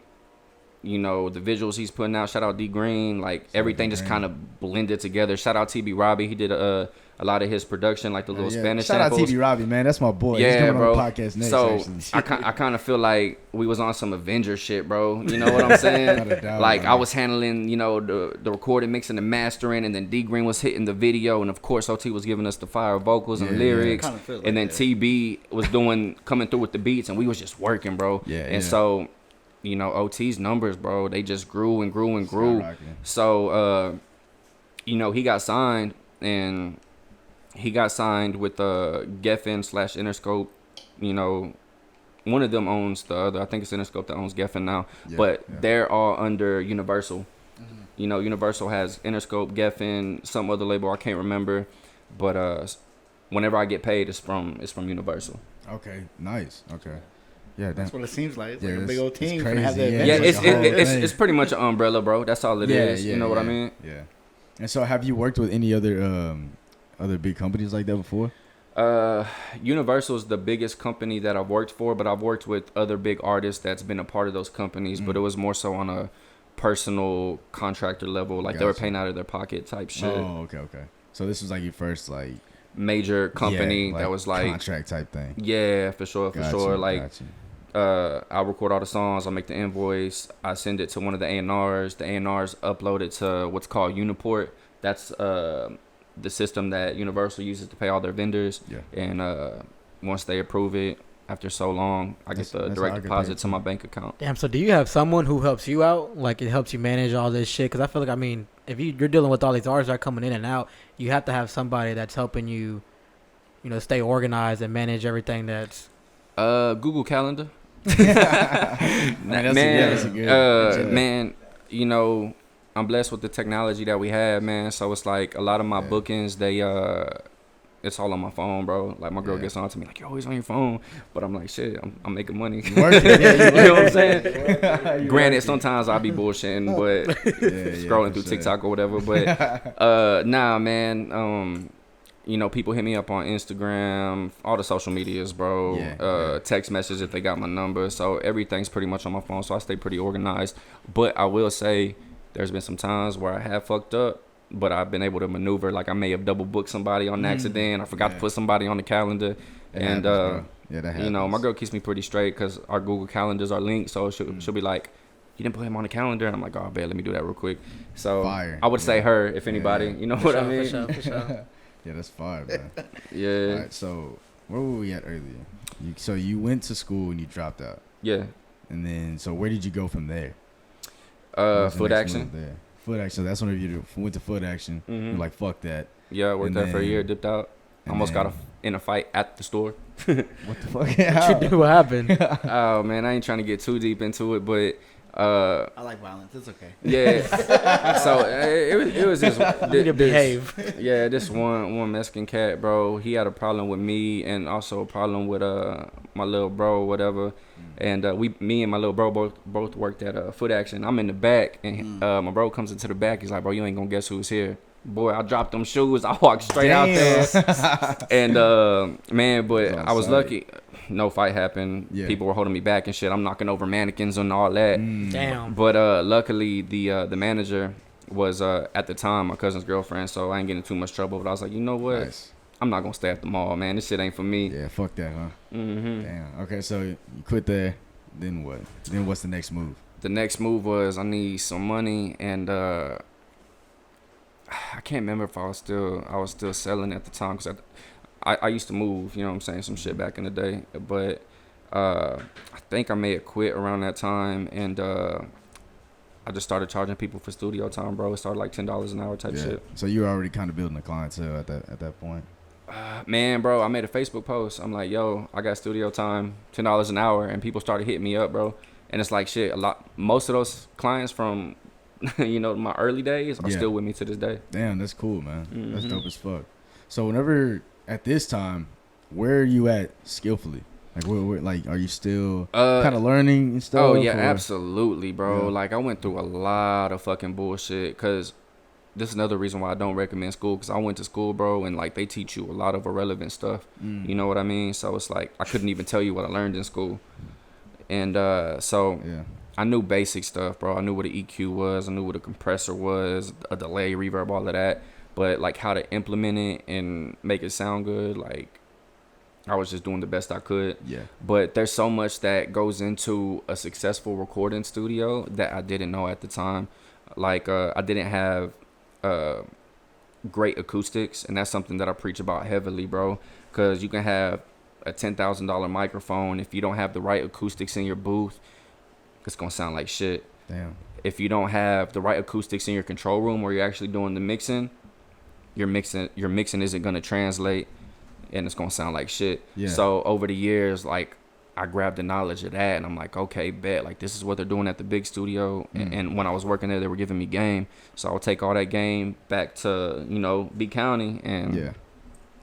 C: you know, the visuals he's putting out. Shout out D Green, like everything just kind of blended together. Shout out TB Robbie, he did a lot of his production, like the little Spanish samples.
B: Shout out TB Robbie, man, that's my boy.
C: Yeah,
B: he's coming
C: bro.
B: on the podcast next.
C: So I kind of feel like we was on some Avenger shit, bro. You know what I'm saying? Like, I was handling, you know, the recording, mixing, and mastering, and then D Green was hitting the video, and of course OT was giving us the fire vocals and lyrics,
E: Like
C: and then
E: that.
C: TB was coming through with the beats, and we was just working, bro. So, you know, OT's numbers, bro, they just grew and grew and grew. So, you know, he got signed, and he got signed with Geffen / Interscope. You know, one of them owns the other. I think it's Interscope that owns Geffen now. They're all under Universal. You know, Universal has Interscope, Geffen, some other label I can't remember. But whenever I get paid, it's from Universal.
B: Okay, nice. Okay. Yeah,
E: that's what it seems like. It's like a
B: it's-
E: big old
B: it's
E: team.
B: crazy,
E: Have that
B: yeah.
E: event.
C: It's pretty much an umbrella, bro. That's all it is. You know what I mean?
B: Yeah. And so, have you worked with any other big companies like that before?
C: Universal is the biggest company that I've worked for, but I've worked with other big artists that's been a part of those companies, but it was more so on a personal contractor level. Like, they were paying out of their pocket type shit.
B: Oh, okay. So this was like your first like
C: major company that was like
B: contract type thing.
C: Yeah, for sure. Like,
B: gotcha.
C: I record all the songs, I make the invoice, I send it to one of the A&Rs. The A&Rs upload it to what's called Uniport. That's the system that Universal uses to pay all their vendors.
B: Yeah.
C: And once they approve it, after so long, I get the direct deposit to my bank account.
A: Damn, so do you have someone who helps you out? Like, it helps you manage all this shit? Because I feel like, I mean, if you're dealing with all these artists that are coming in and out, you have to have somebody that's helping you, you know, stay organized and manage everything that's...
C: Google Calendar. Man, you know, I'm blessed with the technology that we have, man. So it's like a lot of my bookings, it's all on my phone, bro. Like, my girl gets on to me like, you're always on your phone, but I'm like, shit, I'm making money. You know what I'm saying? Granted, sometimes I'll be bullshitting, but scrolling through TikTok or whatever. But nah, man. you know, people hit me up on Instagram, all the social medias, bro. Text message if they got my number. So everything's pretty much on my phone. So I stay pretty organized. But I will say there's been some times where I have fucked up, but I've been able to maneuver. Like I may have double booked somebody on accident. I forgot to put somebody on the calendar.
B: That
C: and,
B: happens, that happens.
C: you know, my girl keeps me pretty straight because our Google calendars are linked. So she'll be like, you didn't put him on the calendar? And I'm like, oh, I bet, let me do that real quick. So
B: Fire.
C: I would say her, if anybody. You know what I mean?
A: For sure.
B: Yeah, that's fire, man.
C: Yeah.
B: All right, so where were we at earlier? So you went to school and you dropped out.
C: Yeah.
B: And then, so where did you go from there?
C: Foot action.
B: There? Foot action. That's when you went to foot action. You're like, fuck that.
C: Yeah, I worked
B: And
C: there for a
B: then-
C: year, dipped out. Almost got in a fight at the store.
B: What the fuck?
A: What you do? What happened?
C: Oh, man, I ain't trying to get too deep into it, but
E: I like violence. It's okay.
C: yeah. So it was just
A: You to behave.
C: Yeah, this one Mexican cat, bro. He had a problem with me and also a problem with my little bro, whatever. And me and my little bro both worked at Foot Action. I'm in the back, and my bro comes into the back. He's like, bro, you ain't gonna guess who's here. Boy, I dropped them shoes. I walked straight out there. And man, but I was lucky. No fight happened.
B: Yeah.
C: People were holding me back and shit. I'm knocking over mannequins and all that.
A: Damn.
C: But luckily, the manager was at the time my cousin's girlfriend, so I ain't getting too much trouble. But I was like, you know what?
B: Nice.
C: I'm not gonna stay at the mall, man. This shit ain't for me.
B: Yeah, fuck that, huh?
C: Mm-hmm.
B: Damn. Okay, so you quit there. Then what? Then what's the next move?
C: The next move was I need some money, and I can't remember if I was still selling at the time, because I used to move, you know what I'm saying, some shit back in the day. But I think I may have quit around that time, and I just started charging people for studio time, bro. It started like $10 an hour type shit.
B: So you were already kind of building a clientele at that point.
C: Man, bro, I made a Facebook post. I'm like, yo, I got studio time, $10 an hour, and people started hitting me up, bro. And it's like shit. Most of those clients from, you know, my early days are still with me to this day.
B: Damn, that's cool, man. That's dope as fuck. So whenever at this time, where are you at skillfully? Like, where like, are you still kind of learning and stuff?
C: Oh yeah,
B: or?
C: absolutely, bro.
B: Yeah.
C: Like I went through a lot of fucking bullshit, cause this is another reason why I don't recommend school, because I went to school, bro, and like they teach you a lot of irrelevant stuff. You know what I mean? So it's like I couldn't even tell you what I learned in school. And so I knew basic stuff, bro. I knew what an EQ was. I knew what a compressor was, a delay, reverb, all of that. But like how to implement it and make it sound good, like I was just doing the best I could.
B: Yeah.
C: But there's so much that goes into a successful recording studio that I didn't know at the time. Like I didn't have great acoustics, and that's something that I preach about heavily, bro, because you can have a $10,000 microphone. If you don't have the right acoustics in your booth, it's gonna sound like shit.
B: Damn.
C: If you don't have the right acoustics in your control room where you're actually doing the mixing, your mixing isn't gonna translate, and it's gonna sound like shit.
B: Yeah.
C: So over the years, like I grabbed the knowledge of that, and I'm like, okay, bet, like this is what they're doing at the big studio. And when I was working there, they were giving me game, so I'll take all that game back to, you know, B County, and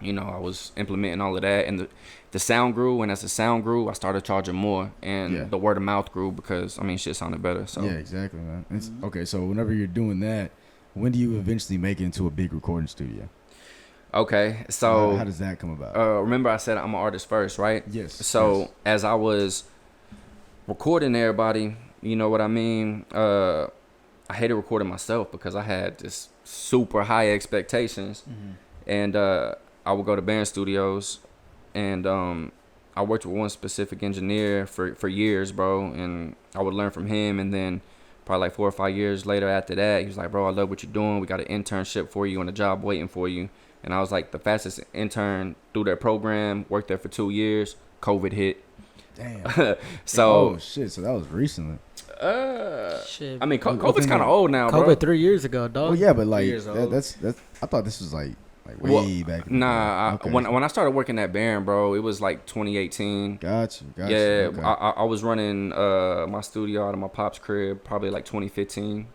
C: you know, I was implementing all of that, and the sound grew, and as the sound grew, I started charging more, and the word of mouth grew, because I mean, shit sounded better. So
B: yeah, exactly, man. It's, okay, so whenever you're doing that, when do you eventually make it into a big recording studio?
C: Okay, so
B: how does that come about?
C: Remember I said I'm an artist first, right?
B: Yes.
C: So as I was recording everybody, you know what I mean? I hated recording myself because I had just super high expectations, and I would go to band studios, and I worked with one specific engineer for years, bro, and I would learn from him, and then probably like 4 or 5 years later after that, he was like, bro, I love what you're doing. We got an internship for you and a job waiting for you. And I was like the fastest intern through their program, worked there for 2 years. COVID hit.
B: Damn.
C: So
B: oh shit, so that was recently.
A: Shit.
C: I mean, COVID's kind of old now, bro.
A: COVID 3 years ago, dog.
B: Oh yeah, but like
E: years old.
B: that's I thought this was like way back.
C: Nah,
B: Okay.
C: when I started working at Barron, bro, it was like 2018.
B: Gotcha.
C: Yeah,
B: Okay.
C: I was running my studio out of my pop's crib probably like 2015.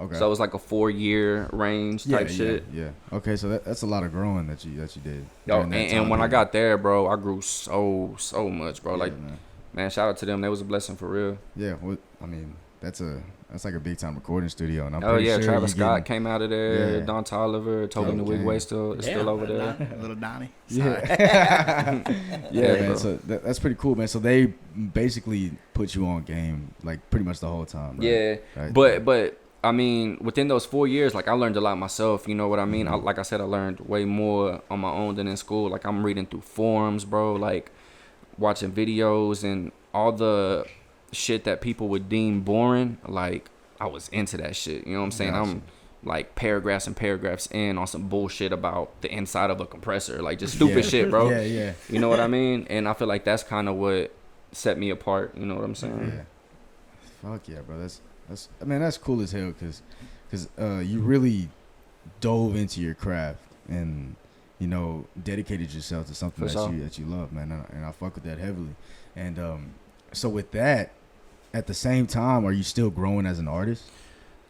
B: Okay.
C: So it was like a 4-year range type shit.
B: Yeah. Okay, so that's a lot of growing that you did.
C: Yo,
B: during that
C: and
B: time
C: when I
B: period.
C: got there, bro, I grew so much, bro.
B: Yeah,
C: Like, man, shout out to them. That was a blessing for real.
B: Yeah. Well, I mean, that's like a big time recording studio, and I'm
C: Oh
B: pretty
C: yeah,
B: sure
C: Travis
B: you
C: Scott
B: getting-
C: came out of there.
B: Yeah.
C: Don Toliver, Toby
B: Okay.
C: the Wigway is still over there.
E: Little Donnie.
B: Yeah,
C: Yeah,
B: man.
C: bro.
B: So that's pretty cool, man. So they basically put you on game like pretty much the whole time, right?
C: Yeah,
B: Right.
C: but I mean, within those 4 years, like I learned a lot myself. You know what I mean? Like I said, I learned way more on my own than in school. Like I'm reading through forums, bro. Like watching videos and all the shit that people would deem boring. Like I was into that shit. You know what I'm saying?
B: Gotcha.
C: I'm like paragraphs and paragraphs in on some bullshit about the inside of a compressor, like just stupid
B: Yeah.
C: shit, bro.
B: Yeah.
C: You know what I mean? And I feel like that's kind of what set me apart. You know what I'm saying?
B: Yeah. Fuck yeah, bro. That's I mean that's cool as hell because you really dove into your craft and you know dedicated yourself to something
C: For sure.
B: that you love, man. And I fuck with that heavily. And so with that, at the same time, are you still growing as an artist?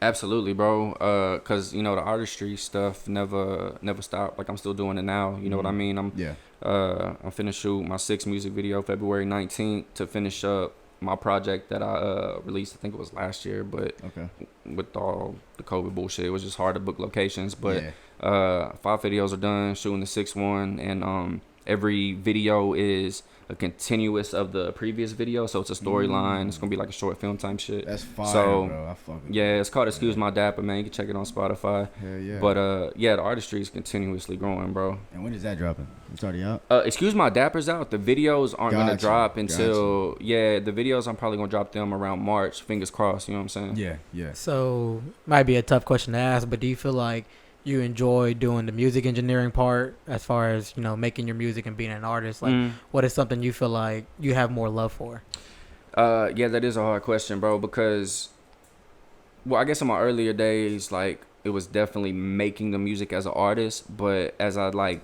C: Absolutely, bro. Cause you know the artistry stuff never stopped. Like I'm still doing it now. You know what I mean? I'm finna shoot my 6th music video February 19th to finish up my project that I released. I think it was last year, but
B: Okay.
C: with all the COVID bullshit, it was just hard to book locations. But
B: Yeah.
C: 5 videos are done, shooting the 6th one, and every video is a continuous of the previous video, so it's a storyline. It's gonna be like a short film type shit.
B: That's fire,
C: So,
B: bro. I fuck with
C: Yeah, it's called Excuse My Dapper, man. You can check it on Spotify.
B: Hell yeah.
C: But yeah, the artistry is continuously growing, bro.
B: And when is that dropping? It's already out?
C: Excuse My Dapper's out. The videos aren't gonna
B: Gotcha,
C: drop until the videos I'm probably gonna drop them around March. Fingers crossed. You know what I'm saying?
B: Yeah.
A: So might be a tough question to ask, but do you feel like you enjoy doing the music engineering part as far as, you know, making your music and being an artist? Like, what is something you feel like you have more love for?
C: Yeah, that is a hard question, bro, because, well, I guess in my earlier days, like, it was definitely making the music as an artist, but as I, like,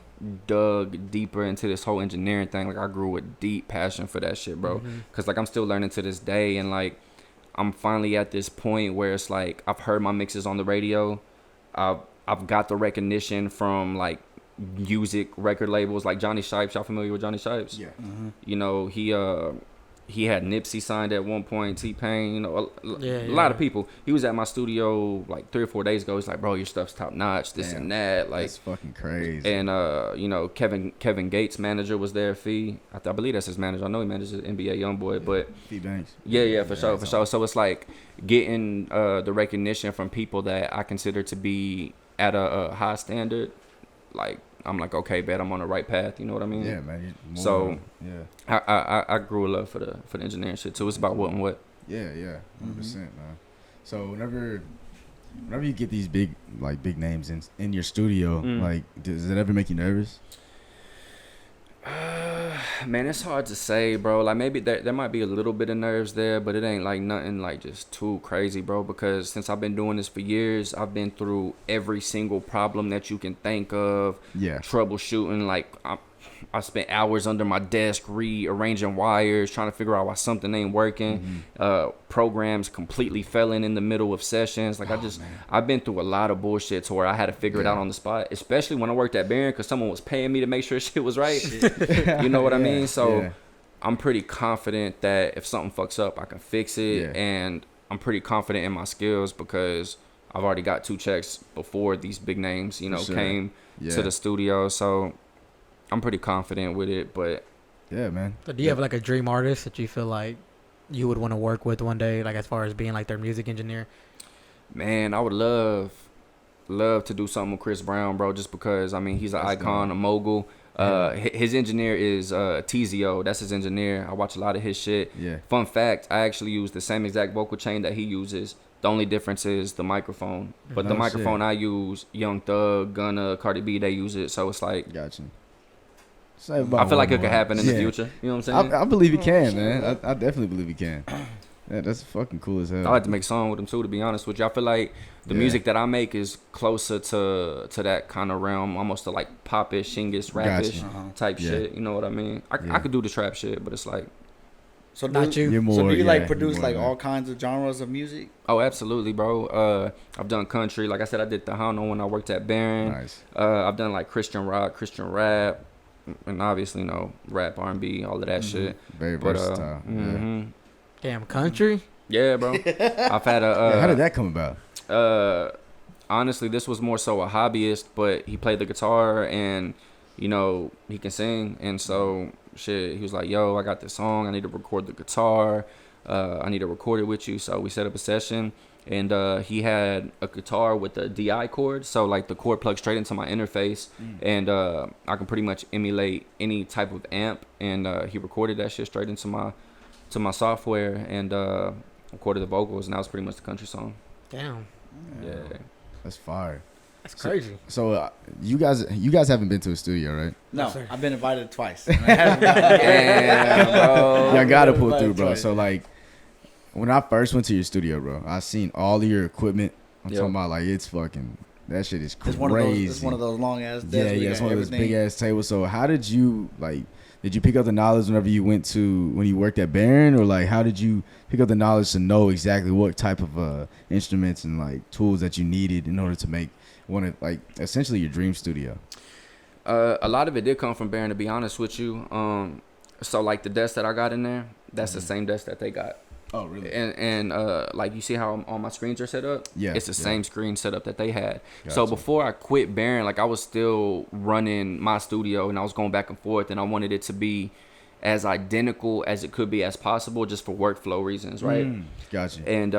C: dug deeper into this whole engineering thing, like, I grew a deep passion for that shit, bro, because, like, I'm still learning to this day, and, like, I'm finally at this point where it's, like, I've heard my mixes on the radio, I've got the recognition from, like, music record labels, like Johnny Shipes. Y'all familiar with Johnny Shipes?
B: Yeah.
C: You know, he had Nipsey signed at one point, T-Pain, you know, a lot of people. He was at my studio like 3 or 4 days ago. He's like, bro, your stuff's top notch, this and that. Like,
B: that's fucking crazy.
C: And, you know, Kevin Gates' manager was there, Fee. I believe that's his manager. I know he manages NBA Youngboy, but
B: Fee Banks.
C: yeah, for sure. So it's like getting the recognition from people that I consider to be at a high standard. Like, I'm like, okay, bet I'm on the right path. You know what I mean?
B: Yeah, man.
C: So,
B: yeah.
C: I grew a love for the engineering shit too. It's about what and what.
B: Yeah, 100%, man. So whenever you get these big names in your studio, like, does it ever make you nervous?
C: Man, it's hard to say, bro. Like, maybe there might be a little bit of nerves there, but it ain't like nothing like just too crazy, bro. Because since I've been doing this for years, I've been through every single problem that you can think of.
B: Yeah.
C: Troubleshooting, like I spent hours under my desk rearranging wires, trying to figure out why something ain't working. Programs completely failing in the middle of sessions. Like, I've been through a lot of bullshit to where I had to figure it out on the spot, especially when I worked at Barron, because someone was paying me to make sure shit was right. You know what I mean? So I'm pretty confident that if something fucks up, I can fix it. And I'm pretty confident in my skills because I've already got 2 checks before these big names, you know, came to the studio. So I'm pretty confident with it, but
B: yeah, man.
A: So do you have like a dream artist that you feel like you would want to work with one day, like as far as being like their music engineer?
C: Man, I would love to do something with Chris Brown, bro, just because, I mean, he's an icon, a mogul. His engineer is Tizio. That's his engineer. I watch a lot of his shit.
B: Yeah.
C: Fun fact, I actually use the same exact vocal chain that he uses. The only difference is the microphone. But the microphone I use, Young Thug, Gunna, Cardi B, they use it. So it's like,
B: Gotcha.
C: I feel like it could happen in the future. You know what I'm saying?
B: I believe he can, man. I definitely believe he can. Yeah, that's fucking cool as hell.
C: I like to make a song with him too, to be honest with you. I feel like the music that I make is closer to that kind of realm, almost to like popish, shingish, rapish type shit. You know what I mean? I could do the trap shit, but it's like,
E: So
A: Not you.
B: You're more,
E: so do you like
B: yeah,
E: produce
B: you're
E: like
B: more
E: all kinds of genres of music?
C: oh, absolutely, bro. I've done country. Like I said, I did Tejano when I worked at Barron.
B: Nice.
C: I've done like Christian rock, Christian rap, and obviously, you know, rap, R&B, all of that shit.
B: Very versatile.
C: mhm.
A: Damn, country?
C: Yeah, bro. I've had
B: Yeah, how did
C: a
B: that come about?
C: honestly, this was more so a hobbyist, but he played the guitar and you know he can sing, and so shit, he was like, "Yo, I got this song. I need to record the guitar. I need to record it with you." So we set up a session, and he had a guitar with a DI cord, so like the cord plugs straight into my interface, and I can pretty much emulate any type of amp, and he recorded that shit straight into my software, and recorded the vocals, and that was pretty much the country song.
A: Damn,
C: Yeah.
B: That's fire.
A: that's crazy.
B: So you guys haven't been to a studio, right?
E: No,
A: sir.
E: I've been invited twice. I haven't been-
C: Damn, bro.
B: Y'all gotta
E: yeah,
B: pull
E: but
B: through, bro.
E: twice.
B: So like, when I first went to your studio, bro, I seen all of your equipment. I'm
C: Yep.
B: talking about like it's fucking. That shit is crazy.
E: It's one of those long ass desks.
B: Yeah,
E: where you
B: yeah, it's
E: got
B: one of those
E: everything.
B: big ass tables. So how did you like? Did you pick up the knowledge whenever you went to when you worked at Barron, or like how did you pick up the knowledge to know exactly what type of instruments and like tools that you needed in order to make one of like essentially your dream studio?
C: A lot of it did come from Barron, to be honest with you. So like the desk that I got in there, that's the same desk that they got.
B: Oh, really?
C: And like you see how all my screens are set up?
B: Yeah,
C: It's the
B: yeah.
C: same screen setup that they had. So
B: Gotcha.
C: before I quit Barron, like I was still running my studio and I was going back and forth, and I wanted it to be as identical as it could be as possible, just for workflow reasons, right?
B: Gotcha.
C: And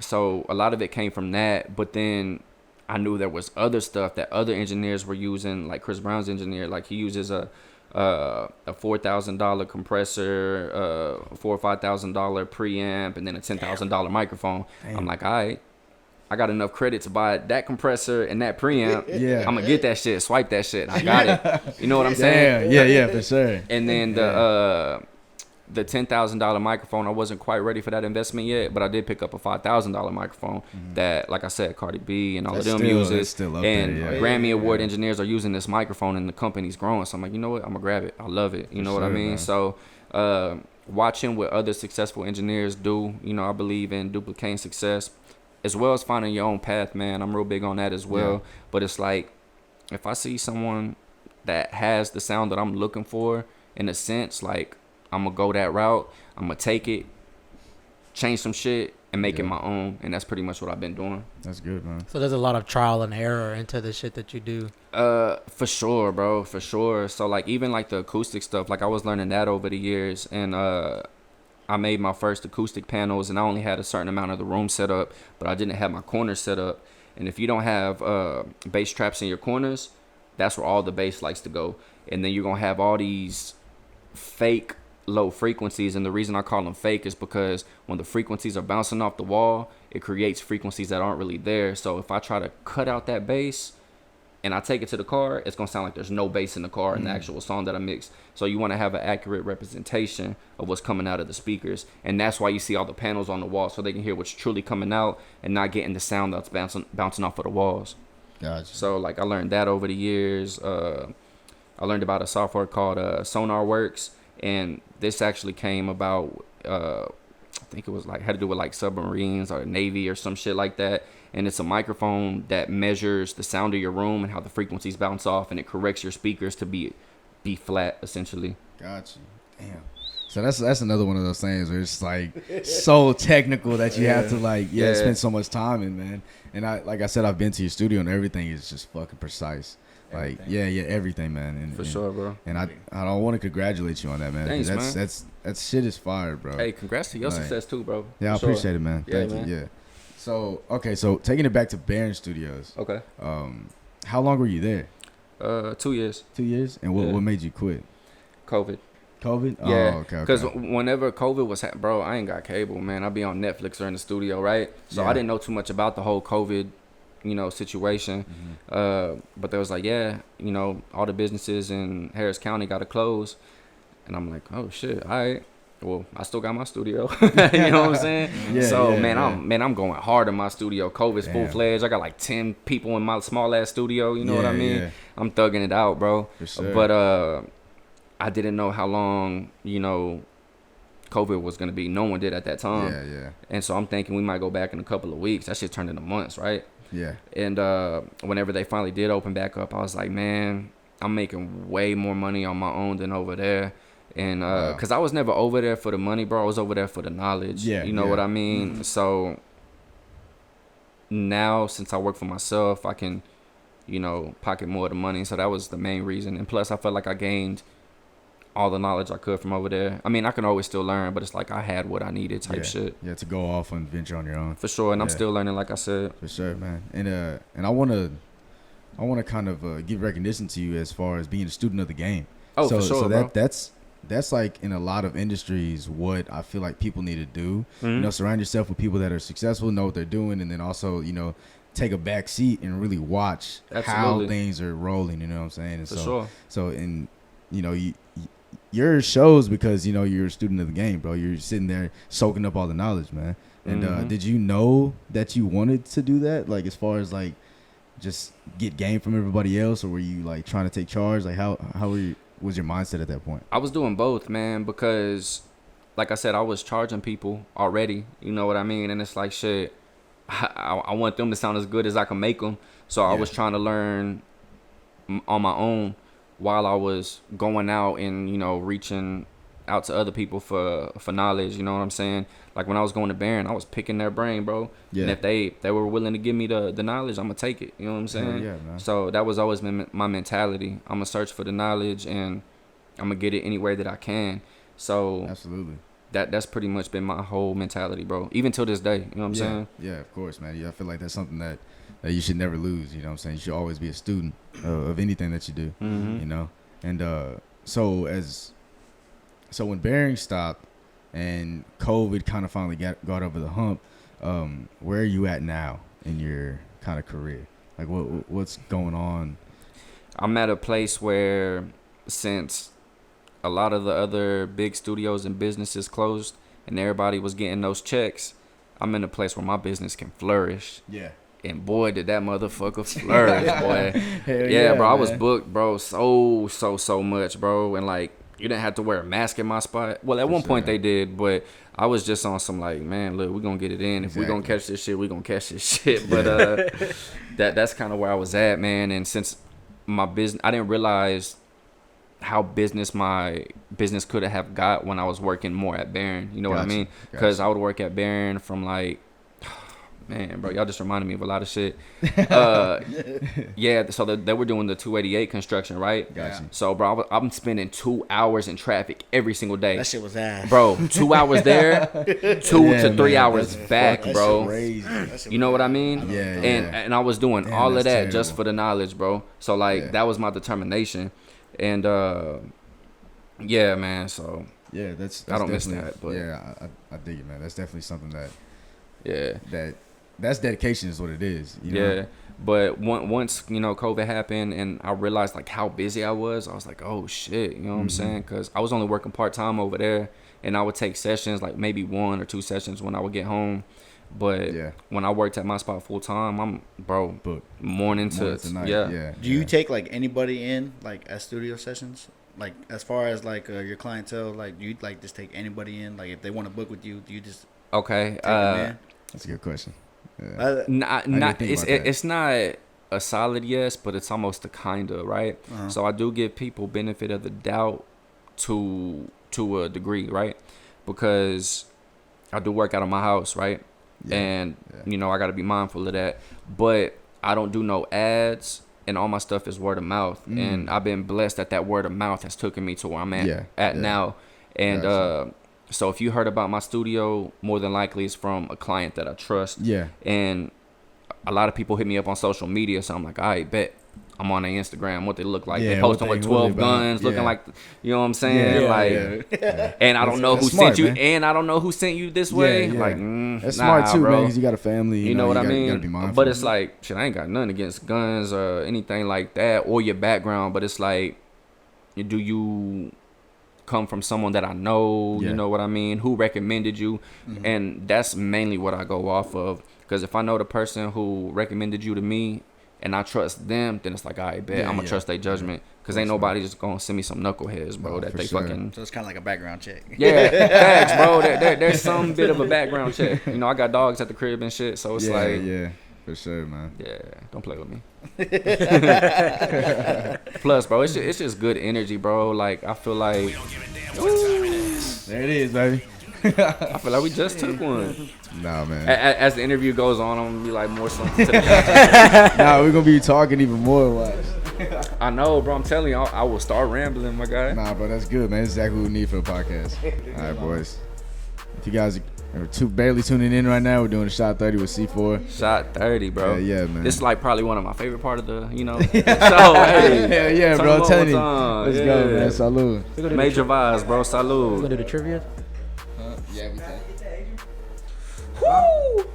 C: so a lot of it came from that, but then I knew there was other stuff that other engineers were using, like Chris Brown's engineer, like he uses a $4,000 compressor, $4,000 or $5,000 preamp, and then a $10,000 microphone. I'm like, all right, I got enough credit to buy that compressor and that preamp.
B: Yeah.
C: I'm gonna get that shit, swipe that shit. I got it. You know what I'm saying?
B: Yeah, for sure.
C: And then the $10,000 microphone, I wasn't quite ready for that investment yet, but I did pick up a $5,000 microphone that, like I said, Cardi B and all
B: That's
C: of them
B: still-
C: uses.
B: that's still up
C: and
B: there, yeah.
C: Grammy Award engineers are using this microphone, and the company's growing. So I'm like, you know what? I'm gonna grab it. I love it. You know what I
B: sure,
C: mean?
B: man.
C: So watching what other successful engineers do, you know, I believe in duplicating success, as well as finding your own path, man. I'm real big on that as well.
B: Yeah.
C: But it's like, if I see someone that has the sound that I'm looking for, in a sense, like, I'm gonna go that route. I'm gonna take it, change some shit, and make it my own. And that's pretty much what I've been doing.
B: That's good, man.
A: So there's a lot of trial and error into the shit that you do.
C: For sure, bro, for sure. So like even like the acoustic stuff, like I was learning that over the years, and I made my first acoustic panels, and I only had a certain amount of the room set up, but I didn't have my corners set up. And if you don't have bass traps in your corners, that's where all the bass likes to go. And then you're gonna have all these fake low frequencies, and the reason I call them fake is because when the frequencies are bouncing off the wall, it creates frequencies that aren't really there. So if I try to cut out that bass and I take it to the car, it's gonna sound like there's no bass in the car in the actual song that I mixed. So you want to have an accurate representation of what's coming out of the speakers, and that's why you see all the panels on the wall, so they can hear what's truly coming out and not getting the sound that's bouncing off of the walls.
B: Gotcha.
C: So like I learned that over the years. I learned about a software called SonarWorks, and this actually came about. I think it was like had to do with like submarines or the Navy or some shit like that. And it's a microphone that measures the sound of your room and how the frequencies bounce off, and it corrects your speakers to be flat, essentially.
B: Gotcha. Damn. So that's another one of those things where it's like so technical that you have to like spend so much time in, man. And like I said, I've been to your studio and everything is just fucking precise. Like everything, man. And,
C: For sure, bro.
B: And I don't want to congratulate you on that, man.
C: Thanks, man.
B: That shit is fire, bro.
C: Hey, congrats to your
B: Like,
C: success too, bro.
B: Yeah, I
C: For sure.
B: appreciate it, man.
C: Yeah,
B: Thank
C: man.
B: you. Yeah. So so taking it back to Barron Studios.
C: Okay.
B: How long were you there?
C: 2 years.
B: 2 years. And what made you quit?
C: COVID.
B: COVID?
C: Yeah,
B: Oh, okay.
C: because whenever COVID was, bro, I ain't got cable, man. I be on Netflix or in the studio, right? So
B: Yeah.
C: I didn't know too much about the whole COVID, situation. But they was like, yeah, all the businesses in Harris County got to close, and I'm like, oh shit, all right. Well, I still got my studio. You know what I'm saying?
B: Yeah,
C: So
B: yeah,
C: I'm going hard in my studio. COVID's full fledged. I got like 10 people in my small ass studio. You know what I
B: Yeah,
C: mean?
B: yeah.
C: I'm thugging it out, bro.
B: For sure.
C: But I didn't know how long, COVID was gonna be. No one did at that time.
B: Yeah.
C: And so I'm thinking we might go back in a couple of weeks. That shit turned into months, right?
B: Yeah.
C: And whenever they finally did open back up, I was like, man, I'm making way more money on my own than over there. And because I was never over there for the money, bro. I was over there for the knowledge.
B: Yeah,
C: you know what I mean? So now, since I work for myself, I can, pocket more of the money. So that was the main reason. And plus, I felt like I gained all the knowledge I could from over there. I mean, I can always still learn, but it's like I had what I needed type shit.
B: Yeah, to go off and venture on your own.
C: For sure, and I'm still learning, like I said.
B: For sure, man. And I wanna kind of give recognition to you as far as being a student of the game.
C: Oh, for sure, bro.
B: That's like in a lot of industries what I feel like people need to do. Surround yourself with people that are successful, know what they're doing, and then also, take a back seat and really watch how things are rolling, you know what I'm saying? And
C: for sure.
B: So your shows because, you're a student of the game, bro. You're sitting there soaking up all the knowledge, man. And did you know that you wanted to do that? Like, as far as, like, just get game from everybody else, or were you, like, trying to take charge? Like, how was your mindset at that point?
C: I was doing both, man, because, like I said, I was charging people already. You know what I mean? And it's like, shit, I want them to sound as good as I can make them. So I was trying to learn on my own while I was going out and, reaching out to other people for knowledge. You know what I'm saying? Like, when I was going to Barron, I was picking their brain, bro. Yeah. And if they were willing to give me the knowledge, I'm going to take it. You know what I'm saying?
B: Yeah, man.
C: So that was always my mentality. I'm going to search for the knowledge, and I'm going to get it any way that I can. So
B: absolutely.
C: That's pretty much been my whole mentality, bro. Even till this day. You know what I'm saying?
B: Yeah, of course, man. Yeah, I feel like that's something that you should never lose. You know what I'm saying? You should always be a student of anything that you do. And so when Barron stopped and COVID kind of finally got over the hump, where are you at now in your kind of career? Like, what's going on?
C: I'm at a place where, since a lot of the other big studios and businesses closed and everybody was getting those checks, I'm in a place where my business can flourish.
B: Yeah.
C: And boy, did that motherfucker flourish, boy. Yeah, bro. Man. I was booked, bro, so much, bro. And, like, you didn't have to wear a mask in my spot. Well, at one point they did, but I was just on some, like, man, look, we're going to get it in. If we're going to catch this shit, we're going to catch this shit. But that's kind of where I was at, man. And since my business, I didn't realize how my business could have got when I was working more at Barron. You know what I mean? Because I would work at Barron from, like, man, bro, y'all just reminded me of a lot of shit. Yeah, so they were doing the 288 construction, right?
B: Gotcha.
C: So, bro, I'm spending 2 hours in traffic every single day.
E: That shit was ass.
C: Bro, 2 hours there, 2 to 3 hours back, bro. You know what I mean?
B: Yeah,
C: And I was doing all of that just for the knowledge, bro. So, like, that was my determination. And, yeah, man, so.
B: Yeah, that's
C: I don't miss that, but.
B: Yeah, I dig it, man. That's definitely something that.
C: Yeah.
B: That's dedication is what it is. You know?
C: Yeah, but once, COVID happened and I realized, like, how busy I was like, oh, shit, you know what I'm saying? Because I was only working part-time over there, and I would take sessions, like maybe 1 or 2 sessions when I would get home. But when I worked at my spot full-time, I'm, bro, morning to night. Yeah.
E: Do you take, like, anybody in, like, at studio sessions? Like, as far as, like, your clientele, like, do you, like, just take anybody in? Like, if they want to book with you, do you just
C: take
E: them in?
B: That's a good question.
C: It's not a solid yes, but it's almost a kinda, right? So I do give people benefit of the doubt to a degree, right? Because I do work out of my house, right? And I got to be mindful of that. But I don't do no ads, and all my stuff is word of mouth. And I've been blessed that word of mouth has taken me to where I'm at now. And so if you heard about my studio, more than likely it's from a client that I trust. Yeah. And a lot of people hit me up on social media, so I'm like, all right, bet. I'm on their Instagram, what they look like. They post them with 12 guns, looking like, you know what I'm saying? And I don't know who sent you, and I don't know who sent you this way. Like,
B: that's smart too,
C: bro.
B: Man, because you got a family.
C: You know what I mean?
B: You gotta be mindful.
C: But it's like, shit, I ain't got nothing against guns or anything like that, or your background. But it's like, do you come from someone that I know? You know what I mean? Who recommended you? And that's mainly what I go off of. Because if I know the person who recommended you to me, and I trust them, then it's like, all right, bet I'm gonna trust their judgment, because ain't nobody just gonna send me some knuckleheads, bro. That they fucking.
E: So it's kind of like a background check.
C: Yeah, facts, bro. There's some bit of a background check. I got dogs at the crib and shit, so it's
B: For sure, man.
C: Yeah, don't play with me. Plus, bro, it's just good energy, bro. Like, I feel like
B: There it is, baby.
C: I feel like we just took one.
B: Nah, man.
C: As the interview goes on, I'm gonna be like more something to the
B: Nah, we're gonna be talking even more. Watch.
C: I know, bro. I'm telling you, I will start rambling, my guy.
B: Nah, bro, that's good, man. That's exactly what we need for a podcast. All right, boys. If you guys are barely tuning in right now, we're doing a shot 30 with C4.
C: Shot 30, bro.
B: Yeah, man.
C: This is like probably one of my favorite part of the, show. Hey,
B: Hell yeah, bro. I'm telling you. Let's go, man.
C: Salud.
B: Salud.
C: Major vibes, bro.
A: We're
C: Salud.
A: gonna do the trivia.
B: Yeah, we can.
C: Woo!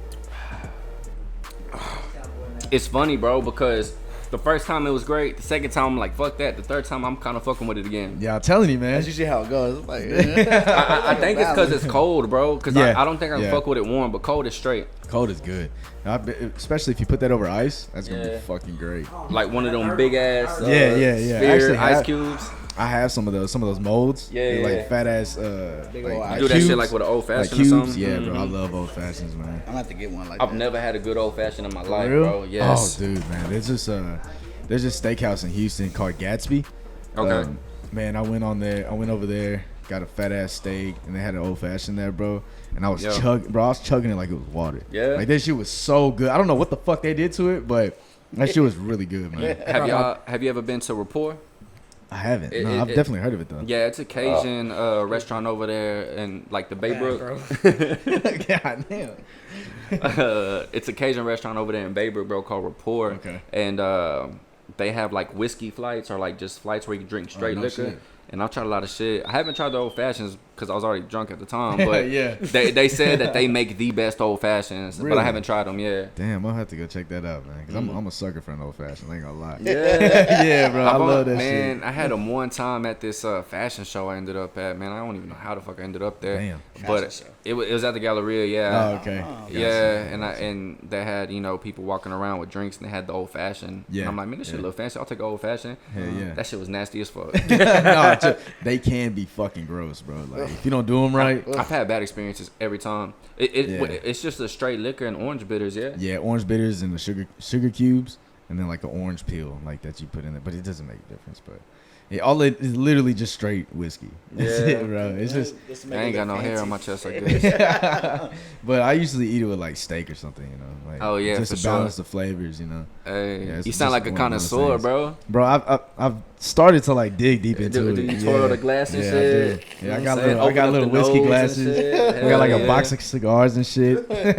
C: It's funny, bro, because the first time it was great. The second time I'm like, fuck that. The third time I'm kind of fucking with it again.
B: Yeah, I'm telling you, man.
E: That's usually how it goes. Like,
C: I think it's because it's cold, bro. Because
B: Yeah.
C: I don't think I can fuck with it warm, but cold is straight.
B: Cold is good. Especially if you put that over ice. That's going to
C: Yeah.
B: be fucking great.
C: Like one of them big ass
B: Yeah.
C: sphere
B: Actually,
C: ice cubes.
B: I have some of those molds.
C: Yeah,
B: They're
C: yeah.
B: like fat ass.
E: Big
B: Like,
E: old
B: like
E: ice
C: Do that
B: cubes.
C: shit like with an old
B: Like
C: fashioned or
B: cubes.
C: something.
B: Yeah, bro. I
C: Mhm.
B: love old fashions, man.
E: I'm gonna have to get one like
C: I've
E: that.
C: never had a good old fashioned in my
B: For
C: life,
B: real?
C: bro. Yes.
B: Oh, dude, man. There's this steakhouse in Houston called Gatsby.
C: Okay.
B: Man, I went over there, got a fat ass steak, and they had an old fashioned there, bro. And I was
C: Yo.
B: chugging it like it was water.
C: Yeah?
B: Like that shit was so good. I don't know what the fuck they did to it, but that shit was really good, man.
C: Have you ever been to Rapport?
B: I haven't.
C: It-
B: No,
C: it-
B: I've
C: it-
B: definitely heard of it though.
C: Yeah, it's a Cajun restaurant over there in like the Baybrook.
B: God damn.
C: It's a Cajun restaurant over there in Baybrook, bro, called Rapport.
B: Okay.
C: And they have like whiskey flights or like just flights where you can drink straight
B: no
C: liquor.
B: shit.
C: And I've tried a lot of shit. I haven't tried the old fashions because I was already drunk at the time. But
B: Yeah.
C: they said that they make the best old fashions, but
B: Really?
C: I haven't tried them yet.
B: Damn, I'll have to go check that out, man. Because I'm a sucker for an old fashioned. I ain't gonna lie.
C: Yeah.
B: Yeah, bro. I love that
C: man,
B: shit.
C: I had them one time at this fashion show I ended up at. Man, I don't even know how the fuck I ended up there.
B: Damn.
C: But
E: Fashion show.
C: it was at the Galleria, yeah.
B: Oh, okay.
C: Yeah, and they had people walking around with drinks and they had the old fashioned.
B: Yeah,
C: And I'm like, man, this shit
B: yeah.
C: look fancy. I'll take an old fashioned.
B: Hell yeah.
C: That shit was nasty as fuck.
B: No, they can be fucking gross, bro. Like if you don't do them right.
C: I've had bad experiences every time.
B: Yeah.
C: It's just a straight liquor and orange bitters, yeah.
B: Yeah, orange bitters and the sugar cubes, and then like an orange peel like that you put in there. But it doesn't make a difference. But all it is literally just straight whiskey. That's
C: Yeah.
B: it, bro. It's just.
C: I ain't got no hair on my chest, I guess.
B: But I usually eat it with like steak or something, Like,
C: Oh, yeah,
B: just
C: for
B: to
C: sure.
B: balance the flavors,
C: Hey,
B: Yeah, it's
C: you sound
B: just
C: like a
B: one of those
C: connoisseur,
B: things.
C: bro.
B: Bro, I've started to like dig deep into
C: Do
B: it.
C: you twirl the glass and
B: Yeah, I
C: shit?
B: do.
C: You
B: Yeah,
C: know
B: I got
C: what I'm saying?
B: I got
C: Open up
B: little
C: the
B: whiskey
C: nose and
B: glasses.
C: shit.
B: I got like
C: Hell
B: a box
C: yeah.
B: of cigars and shit.
E: You fit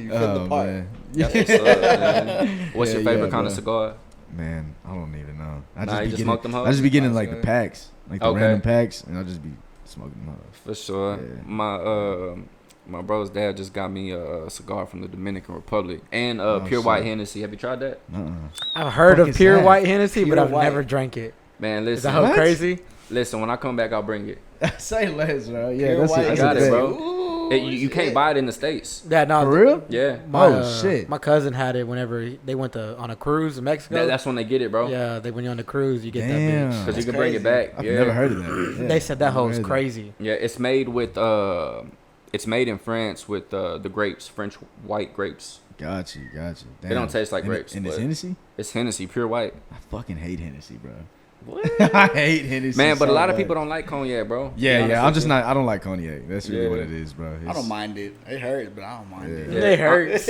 E: the part.
B: Man.
C: That's what's up, man. What's your
B: Yeah,
C: favorite
B: yeah,
C: kind of
B: bro.
C: cigar?
B: Man, I don't even know. I
C: Nah, you just
B: getting,
C: smoke them hoes?
B: I just be getting
C: Oh,
B: like the
C: okay.
B: packs, like the
C: Okay.
B: random packs, and I'll just be smoking them hoes.
C: For sure.
B: Yeah.
C: My bro's dad just got me a cigar from the Dominican Republic and
B: Oh,
C: pure
B: shit.
C: white Hennessy. Have you tried that?
A: I've heard
B: Fuck
A: of
B: is
A: pure
B: that?
A: white Hennessy, but
E: Pure
A: I've
E: white.
A: never drank it.
C: Man,
A: Is that
C: listen.
A: how crazy?
C: Listen, when I come back, I'll bring it.
B: Say less, bro. Yeah,
E: Pure
B: that's
E: white.
B: it.
C: I
B: That's
C: got
B: a
C: it,
B: bet.
C: bro. You can't buy it in the States.
A: Yeah, no.
B: For real?
C: Yeah.
B: Oh, shit.
A: My cousin had it whenever they went on a cruise in Mexico.
C: That's when they get it, bro.
A: Yeah, when you're on the cruise, you get
B: Damn.
A: that bitch.
C: Because you
E: That's
C: can bring it
E: crazy.
C: back.
B: I've
C: yeah.
B: never heard of that. Yeah.
A: They said that
B: Never
A: hoe was
B: heard of
A: crazy.
C: Yeah, it's made with it's made in France with the grapes, French white grapes.
B: Got you. Damn.
C: They don't taste like
B: And
C: grapes,
B: And it's
C: but-
B: Hennessy?
C: It's Hennessy, pure white.
B: I fucking hate Hennessy, bro.
C: What?
B: I hate Hennessy.
C: Man, but a
B: so
C: lot of
B: bad.
C: people don't like cognac, bro.
B: Yeah,
C: Be
B: yeah. I'm
C: honest
B: just
C: with
B: not. I don't like cognac. That's really
C: Yeah.
B: what it is, bro.
E: I don't mind it. It hurts, but I don't mind it.
C: Yeah.
A: They hurts.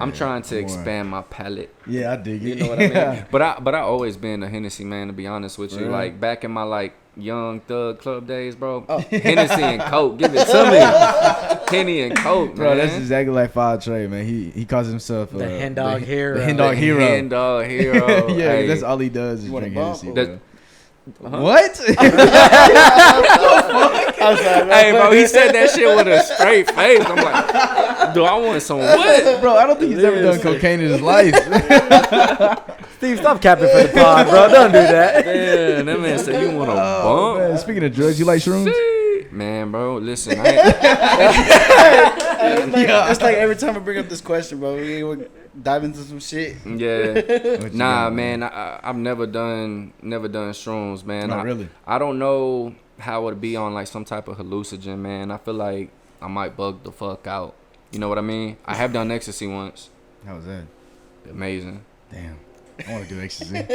C: I'm trying to
B: Boy.
C: expand my palate.
B: Yeah, I dig it.
C: You know what I mean? But I always been a Hennessy man, to be honest with you.
B: Really?
C: Like back in my like young thug club days, bro. Hennessy and Coke, give it to me. Henny and Coke,
B: Bro,
C: man.
B: that's exactly like Five Trey, man. He calls himself
A: The hen dog hero.
B: The hen dog hero.
C: Hen dog hero.
B: Yeah,
C: Hey.
B: that's all he does is
E: You wanna
B: drink
E: bump?
B: Hennessy.
C: That-
B: bro.
C: Uh-huh.
B: What?
E: I'm sorry, bro.
C: Hey, bro, he said that shit with a straight face. I'm like, do I want some what?
B: Bro, I don't think he's ever done cocaine in his life.
A: Steve, stop capping for the pod, bro. Don't do that.
C: Man, that man said you want a
B: Oh,
C: bump.
B: man. Speaking of drugs, you like shrooms?
C: Man, bro, listen.
E: It's like every time I bring up this question, bro, we would dive into some shit.
C: Yeah.
B: What you
C: Nah,
B: got,
C: man, I've never done shrooms, man.
B: No, really?
C: I don't know how it would be on like some type of hallucinogen, man. I feel like I might bug the fuck out. You know what I mean? I have done ecstasy once.
B: How was that?
C: Amazing.
B: Damn. I want to do ecstasy. I've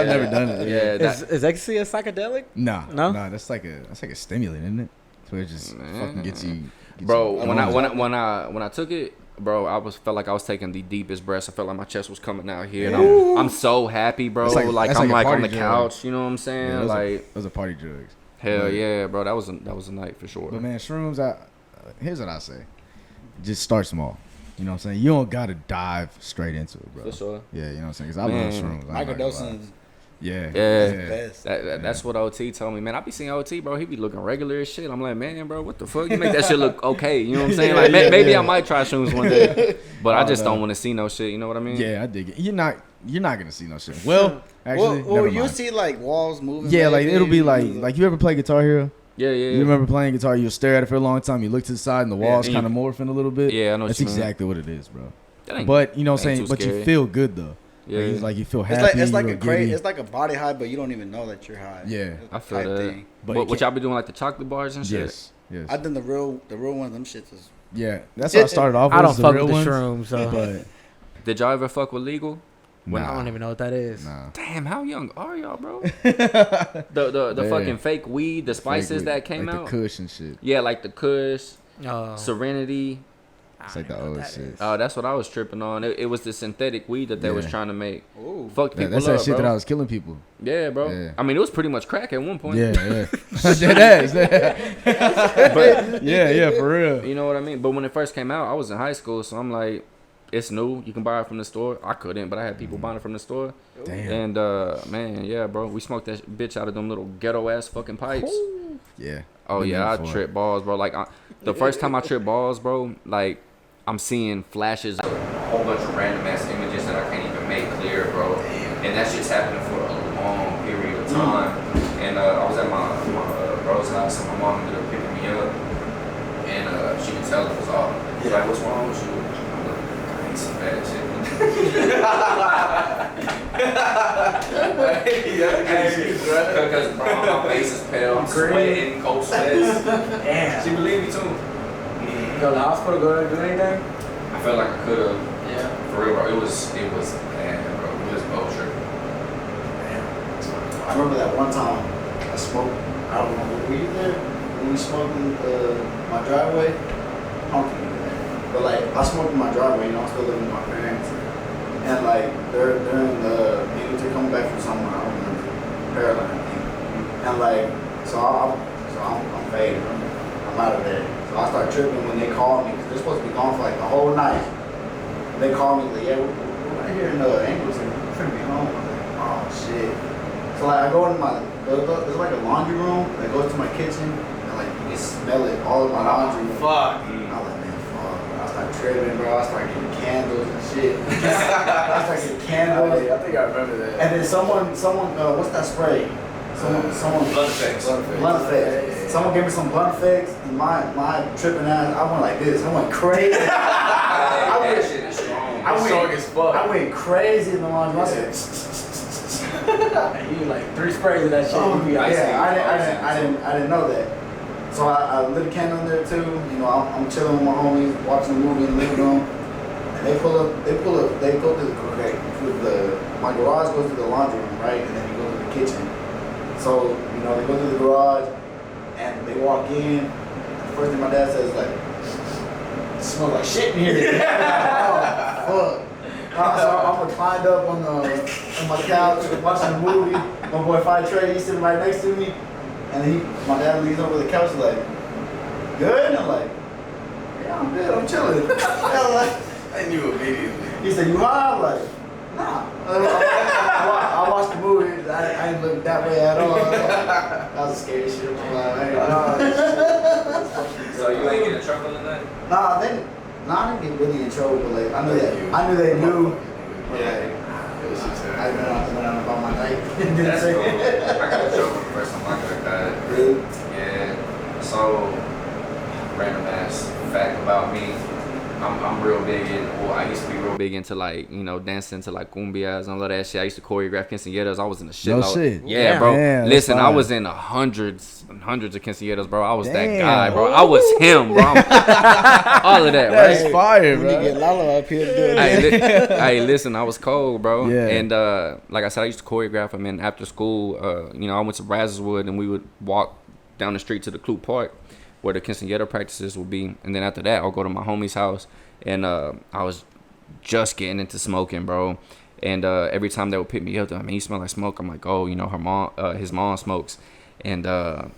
B: never done it.
C: Yeah,
A: Is ecstasy a psychedelic?
B: No.
A: No?
B: That's like a stimulant, isn't it? So it just fucking gets you.
C: Bro, when I took it, bro, felt like I was taking the deepest breaths. I felt like my chest was coming out here. And I'm so happy, bro.
B: That's
C: Like
B: that's
C: I'm
B: a
C: like on
B: party
C: the
B: drug.
C: couch. You know what I'm saying?
B: Yeah,
C: like
B: those are party drugs.
C: hell yeah, bro. That was a night for sure.
B: But man, shrooms. Here's what I say: just start small. You know what I'm saying? You don't gotta dive straight into it, bro.
C: For sure.
B: Yeah, you know what I'm saying? Because I love shrooms.
E: Microdosing is
B: Yeah.
E: best.
C: That's what OT told me, man. I be seeing OT, bro. He be looking regular as shit. I'm like, man, bro, what the fuck? You make that shit look okay. You know what I'm saying? Like, maybe I might try shrooms one day, but I just don't want to see no shit. You know what I mean?
B: Yeah, I dig it. You're not gonna see no shit. Well, actually,
E: well,
B: never
E: you
B: mind.
E: see like walls moving.
B: Yeah, like
E: maybe,
B: it'll be like you ever play Guitar Hero?
C: Yeah.
B: You remember playing guitar? You stare at it for a long time. You look to the side, and the walls
C: and
B: kind of morphing a little bit.
C: Yeah, I know what
B: That's
C: you mean.
B: exactly what it is, bro.
C: That ain't-
B: But you know what I'm
C: ain't
B: saying.
C: too
B: But you
C: scary.
B: feel good though.
C: Yeah.
B: Like you feel happy.
E: It's like
B: you
E: a
B: feel
E: crazy.
B: giddy.
E: It's like a body high, but you don't even know that you're high.
B: Yeah.
C: I feel
E: type
C: that.
E: thing.
B: But
C: What
B: it
C: y'all be doing like the chocolate bars and shit?
B: Yes.
E: I done the real one. Them shits is.
B: Yeah, that's what I started off with.
A: I don't
B: the
A: fuck
B: real
A: with the
B: ones,
A: shrooms, so
B: But
C: Did y'all ever fuck with legal?
A: I don't even know what that is.
B: Nah.
C: Damn, how young are y'all, bro? the
B: Man.
C: fucking fake weed, the spices
B: Like
C: that came
B: like
C: out.
B: the Kush and shit.
C: Yeah, like the Kush,
A: Oh,
C: Serenity.
B: It's like the old shit.
C: Oh, that's what I was tripping on. It was the synthetic weed that they was
B: Yeah.
C: trying to make.
E: Ooh.
C: Fuck people
B: That's
C: up,
B: that shit
C: bro.
B: that I was killing people.
C: Yeah, bro.
B: Yeah.
C: I mean, it was pretty much crack at one point.
B: Yeah. Dead ass.
C: But
B: Yeah, for real.
C: you know what I mean? But when it first came out, I was in high school, so I'm like, it's new. You can buy it from the store. I couldn't, but I had people buying it from the store.
B: Damn.
C: And man, yeah, bro, we smoked that bitch out of them little ghetto ass fucking pipes.
B: Yeah.
C: Oh
B: Been
C: yeah,
B: there
C: I
B: before.
C: trip balls, bro. Like the first time I tripped balls, bro, like I'm seeing flashes, a whole bunch of random ass images that I can't even make clear, bro. And that shit's happening for a long period of time. And I was at my bro's house, and my mom ended up picking me up, and she could tell it was off. She's like, "What's wrong with you?" I'm like, "I ain't some bad shit." Because bro, my face is pale, I'm sweating, cold sweats.
A: damn.
C: She believed me too.
A: Go to the hospital, go do anything?
C: I felt like I could have.
A: Yeah.
C: For real, bro. It was bad, bro. It was boat trip.
E: I remember that one time I smoked. I don't know. Were you there when we smoked in my driveway? I don't think you were there. But like, I smoked in my driveway. You know, I'm still living with my parents. And like, during the they're coming back from somewhere. I don't remember. Maryland, I think. And like, so I'm faded. I'm out of there. So I start tripping when they call me, because they're supposed to be gone for like the whole night. They call me, like, yeah, we're right here in Angleton. We're finna be home. I'm like, oh shit. So like, I go into there's like a laundry room that goes to my kitchen, and like you can smell it all of my laundry.
A: Fuck.
E: I was like, man, fuck. Bro. I start tripping, bro. I start getting candles and shit. I start getting candles.
A: I think I remember that.
E: And then someone, what's that spray? Someone.
C: Blunt effects.
E: Blunt effects. Someone gave me some blunt effects, and my tripping ass, I went like this. I went crazy.
C: That shit is strong.
E: I went crazy in the laundry. I said,
A: You like 3 sprays of that shit.
E: oh,
A: you be like,
E: yeah, I didn't know that. So I lit a candle in there too. You know, I'm chilling with my homies, watching a movie in the living room. And they go to my garage goes to the laundry room, right? And then you go to the kitchen. So, you know, they go to the garage and they walk in. And the first thing my dad says is like, it smells like shit in here. Oh, fuck. So I'm reclined up on my couch watching a movie. My boy Fi Trey, he's sitting right next to me. And my dad leans over the couch like, good? And I'm like, yeah, I'm good, I'm chilling.
B: I knew immediately.
E: He said, you high? I'm like, nah. I watched the movie. I didn't look that way at all. That was scary shit. I'm like,
C: So you ain't getting in trouble in that?
E: nah, I didn't get really in trouble, but like, I knew they knew. But like, I went on about my night.
C: That's cool. I got in trouble the first time I got that.
E: Really?
C: Yeah. So, random ass fact about me. I'm real big in, well, I used to be real big into like, you know, dancing to like cumbias and all of that shit. I used to choreograph quinceañeras. I was in the shit.
B: No shit.
C: Yeah, bro.
B: Damn,
C: Listen, I
B: fire.
C: was in hundreds of quinceañeras, bro. I was that
B: Damn.
C: guy, bro. I was him, bro. All of that,
B: That's
C: right?
B: fire,
E: We need to
B: bro.
E: get Lalo up here to do it.
C: Hey, listen, I was cold, bro.
B: Yeah.
C: And like I said, I used to choreograph them. And after school, you know, I went to Brazzeswood and we would walk down the street to the Clute Park where the quinceañera practices would be. And then after that, I'll go to my homie's house. And I was just getting into smoking, bro. And every time they would pick me up, I mean, you smell like smoke. I'm like, oh, you know, his mom smokes. And I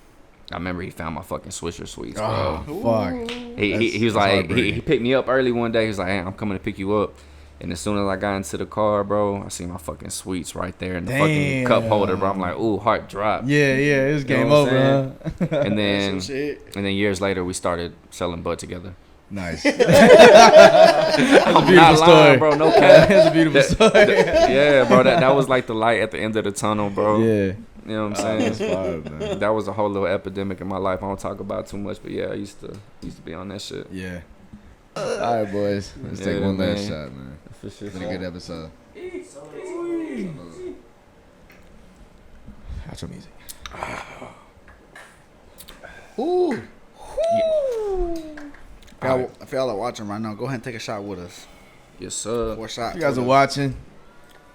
C: remember he found my fucking Swisher Sweets, bro.
B: Oh, fuck.
C: He was like, he picked me up early one day. He was like, hey, I'm coming to pick you up. And as soon as I got into the car, bro, I seen my fucking sweets right there in the fucking cup holder, bro. I'm like, ooh, heart dropped.
B: Yeah, it was
C: You know
B: game
C: what I'm
B: over, huh?
C: And then,
E: Some shit.
C: and then years later, we started selling bud together.
B: Nice.
C: I'm
B: beautiful
C: not
B: story.
C: lying, bro. No cap.
B: That's a beautiful story.
C: Yeah, bro. That was like the light at the end of the tunnel, bro.
B: Yeah.
C: You know what I'm
B: That's
C: saying?
B: fire, man.
C: That was a whole little epidemic in my life. I don't talk about it too much, but yeah, I used to be on that shit.
B: Yeah. All right, boys. Let's take
C: Yeah,
B: one last
C: man.
B: shot, man.
C: For sure.
B: It's been a good episode. Outro music.
E: Ooh. If y'all are watching right now, go ahead and take a shot with us.
C: Yes, sir.
E: 4 shots.
B: If you guys are watching,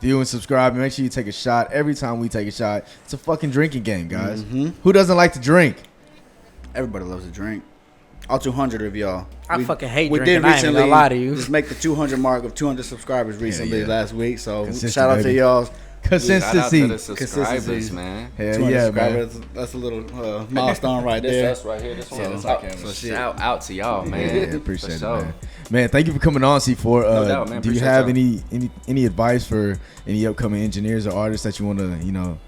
B: viewing, subscribing, make sure you take a shot. Every time we take a shot, it's a fucking drinking game, guys. Who doesn't like to drink?
E: Everybody loves to drink. All 200 of y'all.
A: I fucking hate
E: We
A: drinking.
E: did
A: I ain't
E: recently
A: gonna lie to you.
E: just make the 200 mark of 200 subscribers recently
B: yeah.
E: last week. So
B: Consistent,
E: shout out
B: baby.
E: to y'all.
C: Shout out to
B: Consistency.
C: the subscribers,
E: Consistency.
C: man.
B: Hell
E: 200
B: yeah, man.
E: subscribers. That's a little milestone right
C: This
E: there.
C: us right here. This one.
B: Yeah, that's
C: So,
B: our camera.
C: so shout out to y'all, man.
B: Yeah, appreciate
C: For
B: it,
C: sure.
B: man. Man, thank you for coming on, C4.
C: No doubt, man.
B: Do you
C: Appreciate
B: have
C: y'all.
B: any advice for any upcoming engineers or artists that you want to, you know,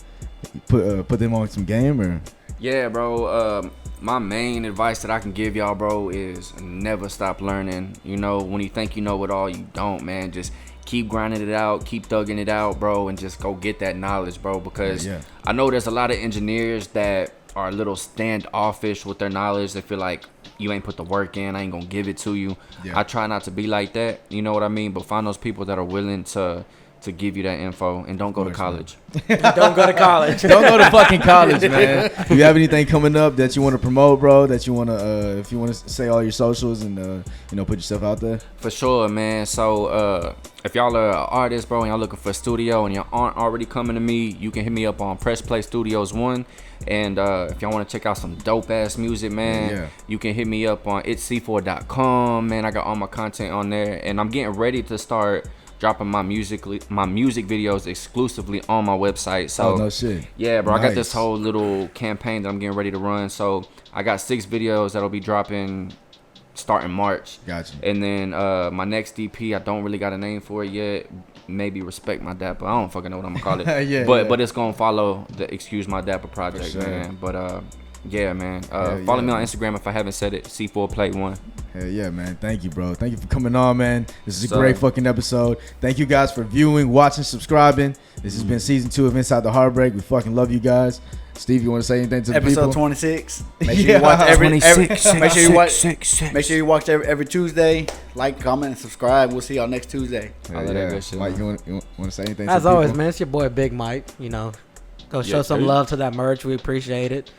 B: put them on some game or?
C: Yeah, bro. My main advice that I can give y'all, bro, is never stop learning. You know, when you think you know it all, you don't, man. Just keep grinding it out, keep thugging it out, bro, and just go get that knowledge, bro. Because
B: Yeah.
C: I know there's a lot of engineers that are a little standoffish with their knowledge. They feel like you ain't put the work in, I ain't gonna give it to you.
B: Yeah.
C: I try not to be like that, you know what I mean? But find those people that are willing to give you that info, and don't go to college.
A: Don't go to college.
B: Don't go to fucking college, man. Do you have anything coming up that you want to promote, bro? That you want to, if you want to say all your socials and you know, put yourself out there.
C: For sure, man. So if y'all are artists, bro, and y'all looking for a studio and y'all aren't already coming to me, you can hit me up on Press Play Studios 1. And if y'all want to check out some dope ass music, man,
B: Yeah.
C: you can hit me up on itsc4.com, man. I got all my content on there, and I'm getting ready to start dropping my music videos exclusively on my website. So
B: Oh, no shit.
C: yeah, bro, I got this
B: Nice.
C: whole little campaign that I'm getting ready to run. So I got 6 videos that'll be dropping starting March.
B: Gotcha.
C: And then my next EP, I don't really got a name for it yet. Maybe Respect My Dapper. I don't fucking know what I'm gonna call it.
B: Yeah,
C: but
B: yeah.
C: but it's gonna follow the Excuse My Dapper project,
B: sure.
C: man. But yeah, man.
B: Hell
C: Follow
B: yeah.
C: me on Instagram if I haven't said it. C4Play 1.
B: Hell yeah, man. Thank you, bro. Thank you for coming on, man. This is a
C: Son.
B: great fucking episode. Thank you guys for viewing, watching, subscribing. This has been season 2 of Inside the Heartbreak. We fucking love you guys. Steve, you want to say anything to the
E: Episode
B: people?
E: 26. Make sure
B: Yeah.
E: you watch every make sure you watch
C: 6.
E: make sure you watch every Tuesday. Like, comment, and subscribe. We'll see y'all next Tuesday.
B: Hell
C: I love that
B: yeah.
C: good shit,
B: Mike,
C: man.
B: you want to say anything to
A: As
B: the
A: always,
B: people?
A: man, it's your boy Big Mike. You know, go show
C: Yeah,
A: some
C: dude.
A: love to that merch. We appreciate it.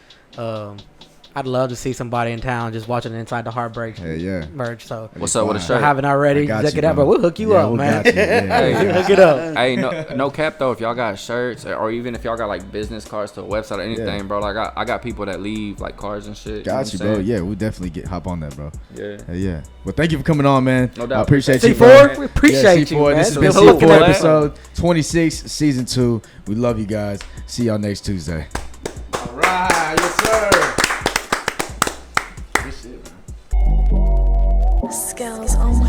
A: I'd love to see somebody in town just watching Inside the Heartbreak
B: Hell yeah.
A: merch. So
C: What's up with the
A: if you
C: shirt?
A: haven't
B: I
A: already,
B: got
A: check
B: you,
A: it out.
B: bro.
A: But we'll hook you
B: Yeah,
A: up,
B: we'll
A: man.
B: got you. Yeah,
C: Hey,
B: yeah.
A: Hook it up.
C: Hey, no cap though. If y'all got shirts or even if y'all got like business cards to a website or anything,
B: Yeah.
C: bro. Like I got people that leave like cards and shit.
B: Got you,
C: know what
B: bro.
C: I'm
B: Yeah, we'll definitely hop on that, bro.
C: saying?
B: Hell yeah. Well, thank you for coming on, man.
C: No doubt.
B: I appreciate you,
A: C4,
B: bro.
A: we appreciate
B: Yeah,
A: you,
B: C4,
A: man.
B: this has been
A: Still hoping
B: C4
A: that.
B: episode 26, season 2. We love you guys. See y'all next Tuesday. All right. Yes, sir. Good shit, man.
G: Scales on my